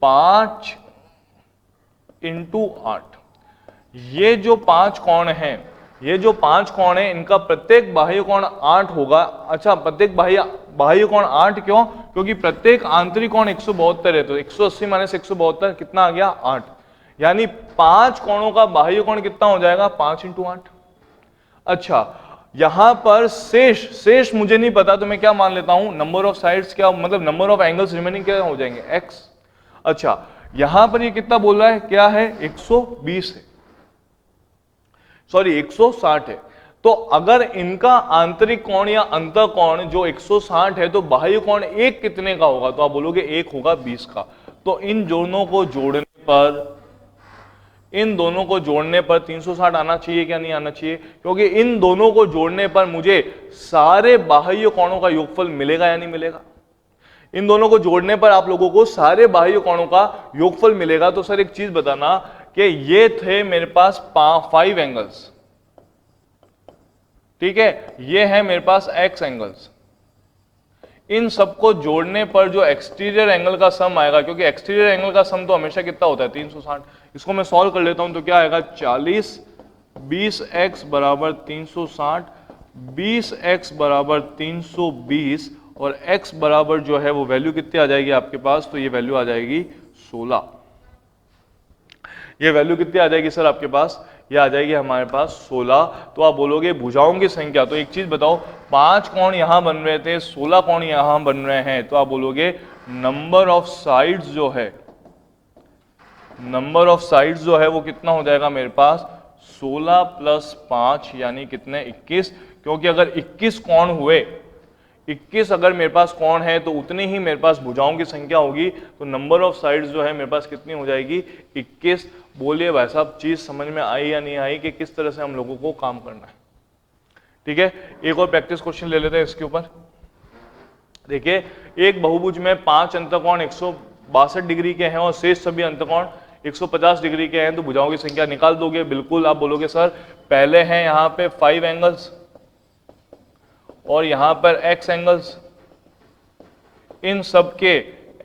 5 इंटू 8। ये जो 5 कोण है, ये जो 5 कोण है, इनका प्रत्येक बाह्य कोण 8 होगा। अच्छा, प्रत्येक बाह्य कोण 8 क्यों? क्योंकि प्रत्येक आंतरिक कोण 172 है, तो 180 माइनस 172 कितना आ गया? 8। यानी 5 कोणों का बाह्य कोण कितना हो जाएगा? 5 इंटू 8। अच्छा, यहां पर शेष मुझे नहीं पता, तो मैं क्या मान लेता हूं? नंबर ऑफ साइड्स, क्या मतलब नंबर ऑफ एंगल्स रिमेनिंग क्या हो जाएंगे? x। अच्छा, यहां पर ये कितना बोल रहा है? क्या है? 120 है, सॉरी 160 है। तो अगर इनका आंतरिक कोण या अंतर कोण जो 160 है, तो बाह्य कोण एक कितने का होगा? तो आप बोलोगे एक होगा 20 का। तो इन दोनों को जोड़ने पर, इन दोनों को जोड़ने पर 360 आना चाहिए क्या नहीं आना चाहिए? क्योंकि इन दोनों को जोड़ने पर मुझे सारे बाह्य कोणों का योगफल मिलेगा या नहीं मिलेगा? इन दोनों को जोड़ने पर आप लोगों को सारे बाह्य कोणों का योगफल मिलेगा। तो सर एक चीज बताना कि ये थे मेरे पास 5 एंगल्स, ठीक है, ये है मेरे पास x एंगल्स। इन सबको जोड़ने पर जो एक्सटीरियर एंगल का सम आएगा, क्योंकि एक्सटीरियर एंगल का सम तो हमेशा कितना होता है? 360। इसको मैं सॉल्व कर लेता हूं, तो क्या आएगा? 40 20x बराबर 360, 20x बराबर 320, और x बराबर जो है वो वैल्यू कितनी आ जाएगी आपके पास? तो ये वैल्यू आ जाएगी 16। ये वैल्यू कितनी आ जाएगी सर आपके पास? ये आ जाएगी हमारे पास 16। तो आप बोलोगे भुजाओं की संख्या, तो एक चीज बताओ, 5 कोण यहां बन रहे थे, 16 कोण यहां बन रहे हैं, तो आप बोलोगे नंबर ऑफ साइड्स जो है, नंबर ऑफ साइड्स जो है वो कितना हो जाएगा मेरे पास? 16 प्लस 5 यानी कितने? 21। क्योंकि अगर 21 कोण हुए, 21 अगर मेरे पास कोण है, तो उतनी ही मेरे पास भुजाओं की संख्या होगी। तो नंबर ऑफ साइड्स जो है मेरे पास कितनी हो जाएगी? 21। बोलिए भाई साहब, चीज समझ में आई या नहीं आई कि किस तरह से हम लोगों को काम करना है? ठीक है, एक और प्रैक्टिस क्वेश्चन ले लेते हैं इसके ऊपर। देखिए, एक बहुभुज में 5 अंतःकोण 162 डिग्री के हैं और शेष सभी अंतःकोण 150 डिग्री के हैं, तो भुजाओं की संख्या निकाल दोगे? बिल्कुल। आप बोलोगे सर पहले हैं यहां पे 5 एंगल्स और यहां पर x एंगल्स, इन सब के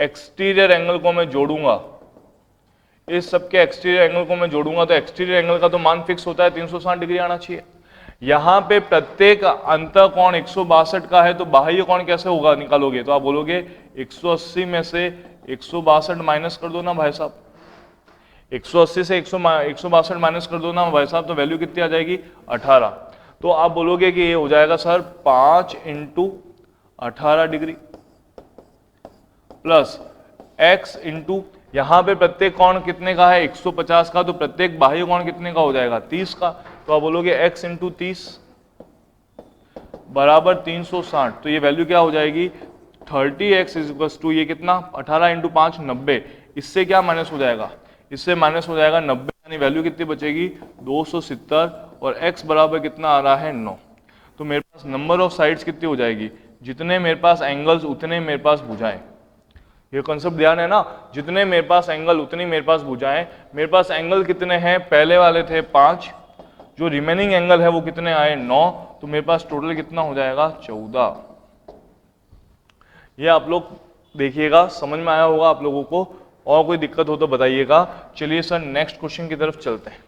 एक्सटीरियर एंगल को मैं जोड़ूंगा, इस सब के एक्सटीरियर एंगल को मैं जोड़ूंगा, तो एक्सटीरियर एंगल का तो मान फिक्स होता है 360 डिग्री आना चाहिए। यहां पे प्रत्येक अंतःकोण 162 का है, तो बाह्य कोण कैसे होगा निकालोगे? तो आप बोलोगे 180 में से 162 माइनस कर दो ना भाई साहब, 180 से 162 माइनस कर दो ना भाई साहब, तो वैल्यू कितनी आ जाएगी? 18। तो आप बोलोगे कि ये हो जाएगा sir 5 into 18 degree plus x into, यहां पे प्रत्येक कोण कितने का है? 150 का, तो प्रत्येक बाह्य कोण कितने का हो जाएगा? 30 का। तो आप बोलोगे x इंटू 30 बराबर 360। तो ये वैल्यू क्या हो जाएगी? 30x इज इक्वल टू ये कितना? 18 इंटू 5 90। इससे क्या माइनस हो जाएगा? इससे माइनस हो जाएगा 90, यानी वैल्यू कितनी बचेगी? 270। और x बराबर कितना आ रहा है? 9। तो मेरे पास नंबर ऑफ साइड्स कितनी हो जाएगी? जितने मेरे पास एंगल्स उतने मेरे पास भुजाएं। ये कॉन्सेप्ट ध्यान है ना, जितने मेरे पास एंगल उतनी मेरे पास भुजाएं। मेरे पास एंगल कितने हैं? पहले वाले थे 5, जो रिमेनिंग एंगल है वो कितने आए? 9। तो मेरे पास टोटल कितना हो जाएगा? 14। ये आप लोग देखिएगा, समझ में आया होगा आप लोगों को। और कोई दिक्कत हो तो बताइएगा। चलिए सर नेक्स्ट क्वेश्चन की तरफ चलते हैं।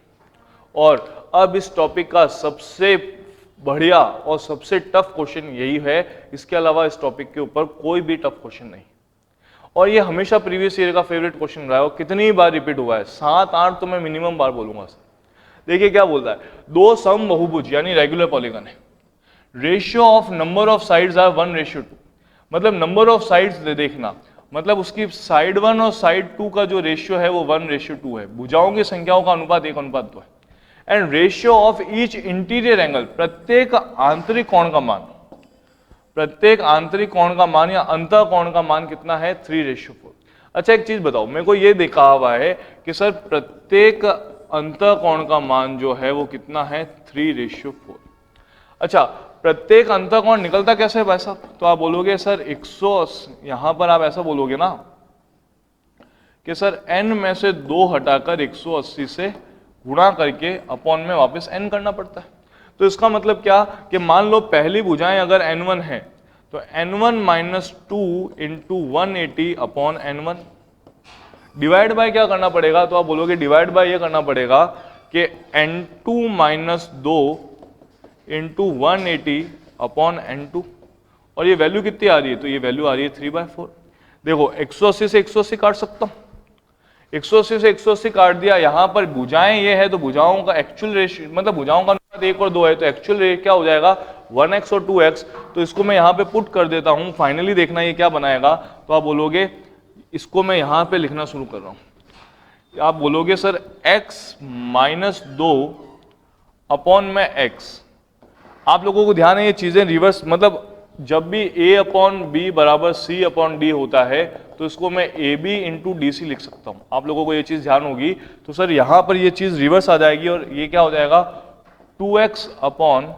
और अब इस टॉपिक का सबसे बढ़िया और सबसे टफ क्वेश्चन यही है, इसके अलावा इस टॉपिक के ऊपर कोई भी टफ क्वेश्चन नहीं। और ये हमेशा प्रीवियस ईयर का फेवरेट क्वेश्चन रहा है और कितनी बार रिपीट हुआ है? 7-8 तो मैं मिनिमम बार बोलूंगा सर। देखिए क्या बोलता है, दो सम बहुभुज यानी रेगुलर पॉलीगन है, ratio of number of sides are 1:2। मतलब नंबर ऑफ साइड्स देखना, मतलब उसकी साइड 1 और साइड 2 का जो रेशियो है वो 1:2 है। भुजाओं की संख्याओं का अनुपात 1:2 है। And ratio of each interior angle, प्रत्येक आंतरिक कोण का मान, प्रत्येक आंतरिक कोण का मान या अंतर कोण का मान कितना है? 3:4। अच्छा एक चीज बताओ, मेरे को ये देखा हुआ है कि सर प्रत्येक अंतःकोण का मान जो है वो कितना है 3:4। अच्छा, प्रत्येक अंतःकोण निकलता कैसे है भाई साहब? तो आप बोलोगे सर 180, यहां पर आप ऐसा बोलोगे ना कि सर n में से 2 हटाकर 180 से गुणा करके अपॉन में वापस n करना पड़ता है। तो इसका मतलब क्या कि मान लो पहली भुजाएं अगर n1 है तो n1 minus 2 into 180 upon n1 divide by क्या करना पड़ेगा? तो आप बोलोगे डिवाइड बाय ये करना पड़ेगा कि n2 minus 2 into 180 upon n2, और ये वैल्यू कितनी आ रही है? तो ये वैल्यू आ रही है 3/4। देखो 180 से 180 काट सकता हूं, 180 से 180 काट दिया। यहां पर भुजाएं ये है तो भुजाओं का एक्चुअल रेशियो मतलब भुजाओं का अनुपात 1 और 2 है, तो एक्चुअल रेट क्या हो जाएगा 1x और 2x। तो इसको मैं यहां पे पुट कर देता हूं, फाइनली देखना ये क्या बनाएगा। तो आप बोलोगे, इसको मैं यहां पे लिखना शुरू कर रहा हूं, आप बोलोगे सर x माइनस 2 अपॉन में x। आप लोगों को ध्यान है ये चीजें रिवर्स, मतलब जब भी a अपॉन बी बराबर c अपॉन डी होता है तो इसको मैं A B into D C लिख सकता हूं। आप लोगों को ये चीज ध्यान होगी। तो सर यहां पर ये चीज रिवर्स आ जाएगी और ये क्या हो जाएगा 2x upon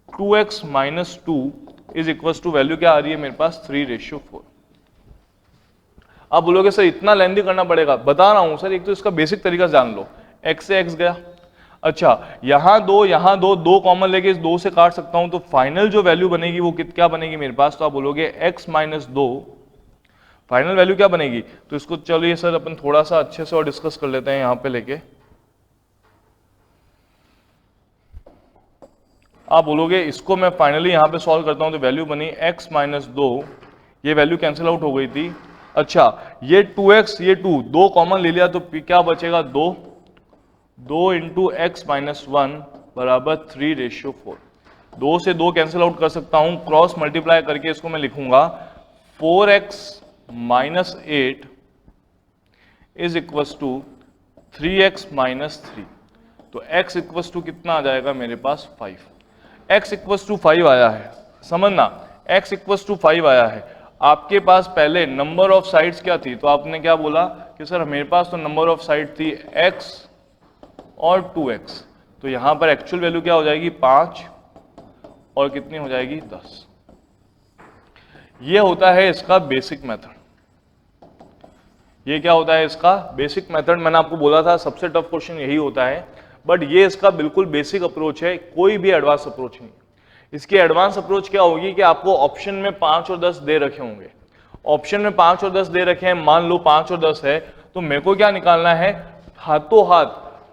2x minus 2 is equal to value क्या आ रही है मेरे पास 3:4। आप बोलोगे सर इतना लेंथी करना पड़ेगा, बता रहा हूं सर, एक तो इसका बेसिक तरीका जान लो, x से x गया। अच्छा, यहां दो कॉमन लेके इस 2 से काट सकता हूं, तो फाइनल जो वैल्यू बनेगी वो क्या बनेगी मेरे पास? तो आप बोलोगे x माइनस 2, फाइनल वैल्यू क्या बनेगी? तो इसको चलिए सर अपन थोड़ा सा अच्छे से और डिस्कस कर लेते हैं यहां पे लेके। आप बोलोगे इसको मैं फाइनली यहां पे सॉल्व करता हूं तो वैल्यू बनी x माइनस 2, ये वैल्यू कैंसिल आउट हो गई थी। अच्छा, ये 2x ये 2 कॉमन ले लिया तो क्या बचेगा 2 इंटू एक्स माइनस 1 बराबर 3:4। 2 से 2 कैंसिल आउट कर सकता हूं, क्रॉस मल्टीप्लाई करके इसको मैं लिखूंगा 4x minus 8 is equal to 3x minus 3। तो x इक्वल टू कितना आ जाएगा मेरे पास 5। x इक्वल टू 5 आया है, समझना, x इक्वल टू 5 आया है। आपके पास पहले नंबर ऑफ साइड्स क्या थी? तो आपने क्या बोला कि सर मेरे पास तो नंबर ऑफ साइड थी x और 2x, तो यहां पर एक्चुअल वैल्यू क्या हो जाएगी 5 और कितनी हो जाएगी 10। ये होता है इसका बेसिक मेथड। ये क्या होता है इसका बेसिक मेथड? मैंने आपको बोला था सबसे टफ क्वेश्चन यही होता है, बट ये इसका बिल्कुल बेसिक अप्रोच है, कोई भी एडवांस अप्रोच नहीं। इसकी एडवांस अप्रोच क्या होगी कि आपको ऑप्शन में 5 और 10 दे रखे होंगे, ऑप्शन में 5 और 10 दे रखे हैं, मान लो 5 और 10 है, तो मेरे को क्या निकालना है? हाथों हाथ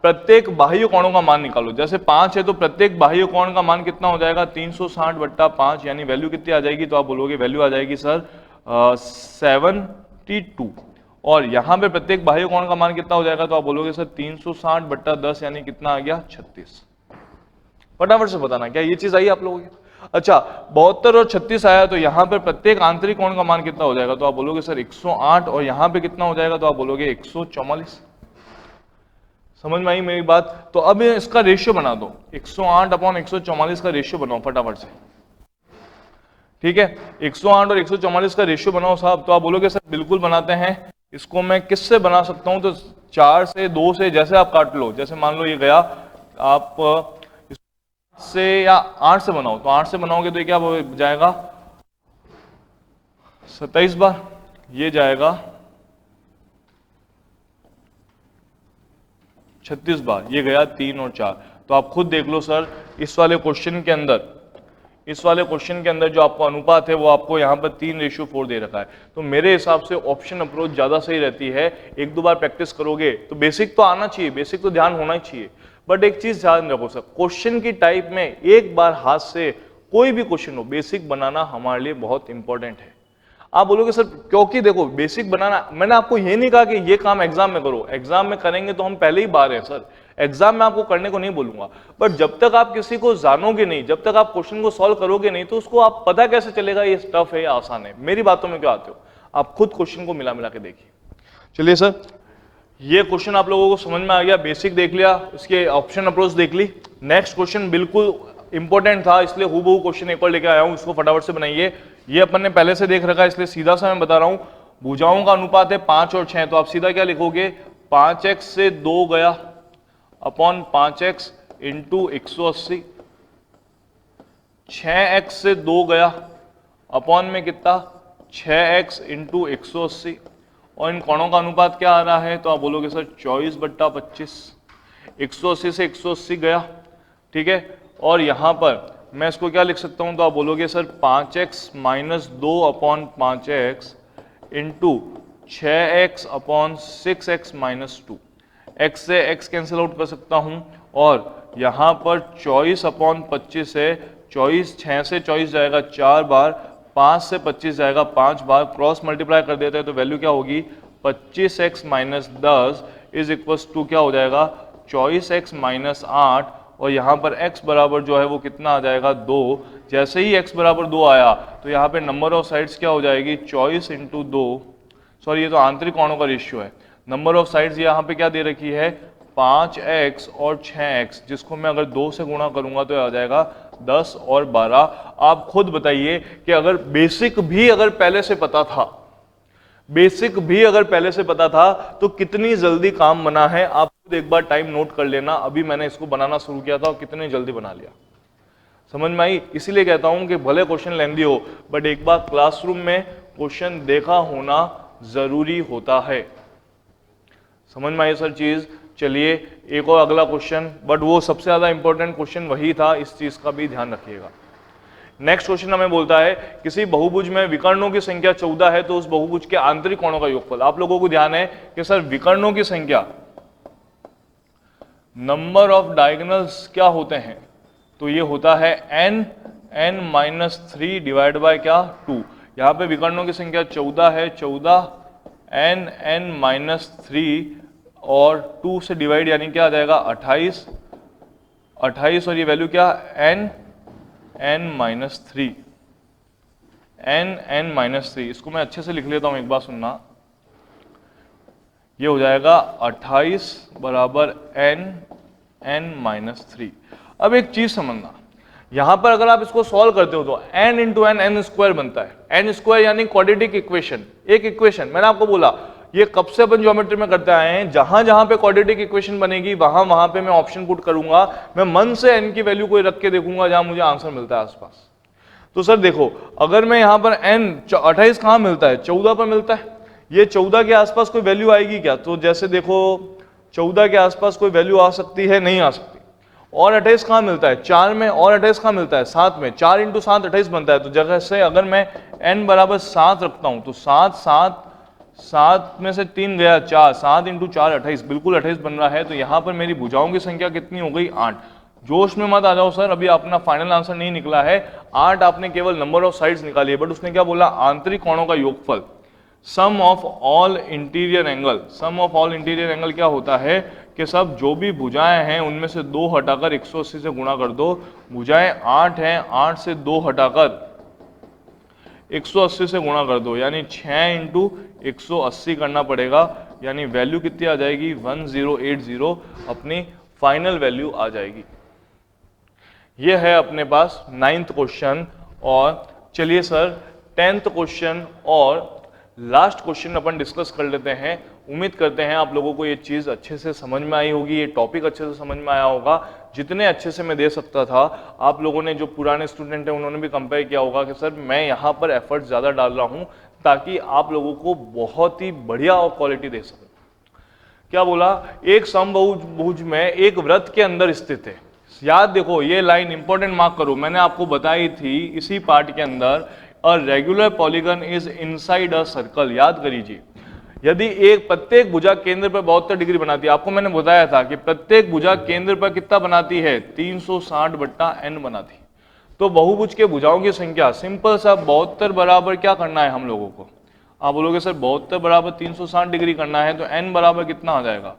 प्रत्येक बाह्य कोणों का मान निकालो। जैसे 5 है तो प्रत्येक बाह्य कोण का मान कितना हो जाएगा 360/5, यानी वैल्यू कितनी आ जाएगी? तो आप बोलोगे वैल्यू आ जाएगी सर 72। और यहां पे प्रत्येक बाह्य कोण का मान कितना हो जाएगा? तो आप बोलोगे सर 360/10, यानी कितना आ गया 36। फटाफट से बताना क्या ये चीज आई आप लोगों की? अच्छा, 72 और 36 आया तो यहां पर प्रत्येक आंतरिक कोण का मान कितना हो जाएगा? तो आप बोलोगे सर 108, और यहां पे कितना हो जाएगा? तो आप बोलोगे 144। समझ में आई मेरी बात? तो अब इसका रेशियो बना दो, 108/144 का रेशियो बनाओ फटाफट से, ठीक है? 108 और 144 का रेशियो बनाओ साहब। तो आप बोलोगे सर बिल्कुल बनाते हैं। इसको मैं किससे बना सकता हूं? तो 4 से 2 से, जैसे आप काट लो, जैसे मान लो ये गया, आप से या 8 से बनाओ, तो 8 से बनाओगे तो ये क्या हो जाएगा 27 बार, ये जाएगा 36 बार, ये गया 3 और 4। तो आप खुद देख लो सर, इस वाले क्वेश्चन के अंदर जो आपको अनुपात है वो आपको यहाँ पर 3:4 दे रखा है। तो मेरे हिसाब से ऑप्शन अप्रोच ज्यादा सही रहती है। 1-2 बार प्रैक्टिस करोगे तो बेसिक तो आना चाहिए, बेसिक तो ध्यान होना ही चाहिए, बट एक चीज ध्यान रखो सर, क्वेश्चन की टाइप में एक बार हाथ से कोई भी क्वेश्चन हो, बेसिक बनाना हमारे लिए बहुत इंपॉर्टेंट है। आप बोलोगे सर क्योंकि देखो बेसिक बनाना, मैंने आपको ये नहीं कहा कि ये काम एग्जाम में करो, एग्जाम में करेंगे तो हम पहले ही बाहर हैं सर, एग्जाम में आपको करने को नहीं बोलूंगा, बट जब तक आप किसी को जानोगे नहीं, जब तक आप क्वेश्चन को सॉल्व करोगे नहीं, तो उसको आप पता कैसे चलेगा ये टफ है या आसान है? मेरी बातों में क्यों आते हो? आप खुद क्वेश्चन को मिला मिला के देखिए। चलिए सर, ये क्वेश्चन आप लोगों को समझ में आ गया, बेसिक देख लिया, इसके ऑप्शन अप्रोच देख ली। नेक्स्ट क्वेश्चन बिल्कुल इंपॉर्टेंट था, इसलिए हूबहू क्वेश्चन एक और लेके आया हूं, इसको फटाफट से बनाइए। ये अपन ने पहले से देख रखा है, इसलिए सीधा सा मैं बता रहा हूं, भुजाओं का अनुपात है 5 और 6, तो आप सीधा क्या लिखोगे 5x से 2 गया अपॉन 5x इंटू 180, 6x से 2 गया अपॉन में कितना 6x इंटू 180, और इन कोणों का अनुपात क्या आ रहा है, तो आप बोलोगे सर 24/25, 180 से 180 गया, ठीक है। और यहां पर मैं इसको क्या लिख सकता हूं, तो आप बोलोगे sir 5x minus 2 upon 5x into 6x upon 6x minus 2, x से x कैंसिल आउट कर सकता हूं, और यहां पर 24/25 है, 24 6 से 24 जाएगा 4 बार, 5 से 25 जाएगा 5 बार, क्रॉस मल्टीप्लाई कर देते हैं तो वैल्यू क्या होगी 25x minus 10 is equals to क्या हो जाएगा 24x माइनस 8, और यहाँ पर x बराबर जो है वो कितना आ जाएगा 2। जैसे ही x बराबर 2 आया तो यहाँ पे नंबर ऑफ साइड्स क्या हो जाएगी 24 इंटू 2, सॉरी ये तो आंतरिक कोणों का रेशियो है, नंबर ऑफ साइड्स यहाँ पे क्या दे रखी है 5x और 6x, जिसको मैं अगर 2 से गुणा करूंगा तो आ जाएगा 10 और 12। आप खुद बताइए कि अगर बेसिक भी अगर पहले से पता था, बेसिक भी अगर पहले से पता था तो कितनी जल्दी काम बना है, आप खुद एक बार टाइम नोट कर लेना। अभी मैंने इसको बनाना शुरू किया था और कितनी जल्दी बना लिया, समझ में आई। इसीलिए कहता हूं कि भले क्वेश्चन लेंदी हो बट एक बार क्लासरूम में क्वेश्चन देखा होना जरूरी होता है, समझ में आई सर चीज। चलिए एक और अगला क्वेश्चन, बट वो सबसे ज्यादा इंपॉर्टेंट क्वेश्चन वही था, इस चीज का भी ध्यान रखिएगा। नेक्स्ट क्वेश्चन हमें बोलता है किसी बहुभुज में विकर्णों की संख्या 14 है तो उस बहुभुज के आंतरिक कोणों का योगफल। आप लोगों को ध्यान है कि सर विकर्णों की संख्या नंबर ऑफ डायगोनल्स क्या होते हैं, तो ये होता है n माइनस 3 डिवाइड बाय क्या 2। यहाँ पे विकर्णों की संख्या 14 है, 14 n माइनस 3 और 2 से डिवाइड यानी क्या आ जाएगा 28, 28 और ये वैल्यू क्या n माइनस 3, n माइनस 3। इसको मैं अच्छे से लिख लेता हूं, एक बार सुनना, ये हो जाएगा 28 बराबर n माइनस 3। अब एक चीज समझना, यहां पर अगर आप इसको सॉल्व करते हो तो n इंटू n स्क्वायर बनता है, n स्क्वायर यानी क्वाड्रेटिक इक्वेशन। एक इक्वेशन मैंने आपको बोला ये कब से अपन ज्योमेट्री में करते आए हैं, जहां जहां पे क्वाड्रेटिक इक्वेशन बनेगी वहां वहां पे मैं ऑप्शन पुट करूंगा, मैं मन से n की वैल्यू कोई रख के देखूंगा जहां मुझे आंसर मिलता है आसपास। तो सर देखो अगर मैं यहां पर n 28 कहां मिलता है 14 पर मिलता है, ये 14 के आसपास कोई वैल्यू आएगी क्या, तो जैसे देखो 14 के आसपास कोई वैल्यू आ सकती है, नहीं आ सकती। और 28 कहां मिलता है 4 में, और 28 कहां मिलता है 7 में, 4 इंटू 7 28 बनता है। तो जगह से अगर मैं n बराबर 7 रखता हूं तो 7 में से 3 गया 4, 7 इंटू 4 28, बिल्कुल 28 बन रहा है। तो यहां पर मेरी भुजाओं की संख्या कितनी हो गई 8। जोश में मत आ जाओ सर, अभी अपना फाइनल आंसर नहीं निकला है, 8 आपने केवल नंबर ऑफ साइड्स निकाली है, बट उसने क्या बोला आंतरिक कोणों का योगफल, sum of all interior angle. Sum of all interior angle क्या होता है कि सब जो भी भुजाएं हैं उनमें से 2 हटाकर 180 से गुणा कर दो, भुजाएं 8 हैं, 8 से 2 हटाकर 180 से गुणा कर दो, यानी 6 इंटू 180 करना पड़ेगा, यानी वैल्यू कितनी आ जाएगी 1080, अपनी फाइनल वैल्यू आ जाएगी। ये है अपने पास 9th क्वेश्चन। और चलिए सर 10th क्वेश्चन और लास्ट क्वेश्चन अपन डिस्कस कर लेते हैं। उम्मीद करते हैं आप लोगों को ये चीज अच्छे से समझ में आई होगी, ये टॉपिक अच्छे से समझ में आया होगा, जितने अच्छे से मैं दे सकता था। आप लोगों ने जो पुराने स्टूडेंट हैं उन्होंने भी कंपेयर किया होगा कि सर मैं यहाँ पर एफर्ट ज्यादा डाल रहा हूँ ताकि आप लोगों को बहुत ही बढ़िया और क्वालिटी दे सकूं। क्या बोला, एक समबाहुभुज में एक वृत्त के अंदर स्थित है। याद देखो ये लाइन इंपॉर्टेंट मार्क करो, मैंने आपको बताई थी इसी पार्ट के अंदर, a regular polygon is inside a circle. याद करिए, यदि एक प्रत्येक भुजा केंद्र पर 72 डिग्री बनाती है, आपको मैंने बताया था कि प्रत्येक भुजा केंद्र पर कितना बनाती है 360/n बनाती है। तो बहुभुज के भुजाओं की संख्या सिंपल सा 72 बराबर क्या करना है हम लोगों को, आप बोलोगे सर 72 बराबर 360 डिग्री करना है, तो n बराबर कितना आ जाएगा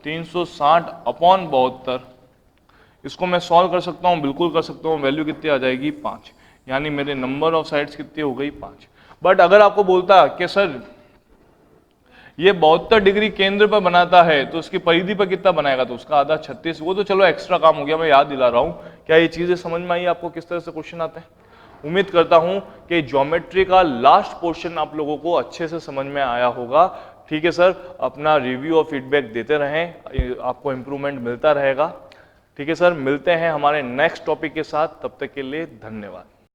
360/72। इसको मैं सॉल्व कर सकता हूं, बिल्कुल कर सकता हूं, वैल्यू कितनी आ जाएगी 5, यानी मेरे नंबर ऑफ साइड्स कितनी हो गई 5। बट अगर आपको बोलता कि सर ये 72 डिग्री केंद्र पर बनाता है तो उसकी परिधि पर कितना बनाएगा, तो उसका आधा 36, वो तो चलो एक्स्ट्रा काम हो गया, मैं याद दिला रहा हूं। क्या ये चीजें समझ में आई आपको किस तरह से क्वेश्चन आते हैं? उम्मीद करता हूं कि ज्योमेट्री का लास्ट पोर्शन आप लोगों को अच्छे से समझ में आया होगा। ठीक है सर, अपना रिव्यू और फीडबैक देते रहें, आपको इम्प्रूवमेंट मिलता रहेगा। ठीक है सर, मिलते हैं हमारे नेक्स्ट टॉपिक के साथ, तब तक के लिए धन्यवाद।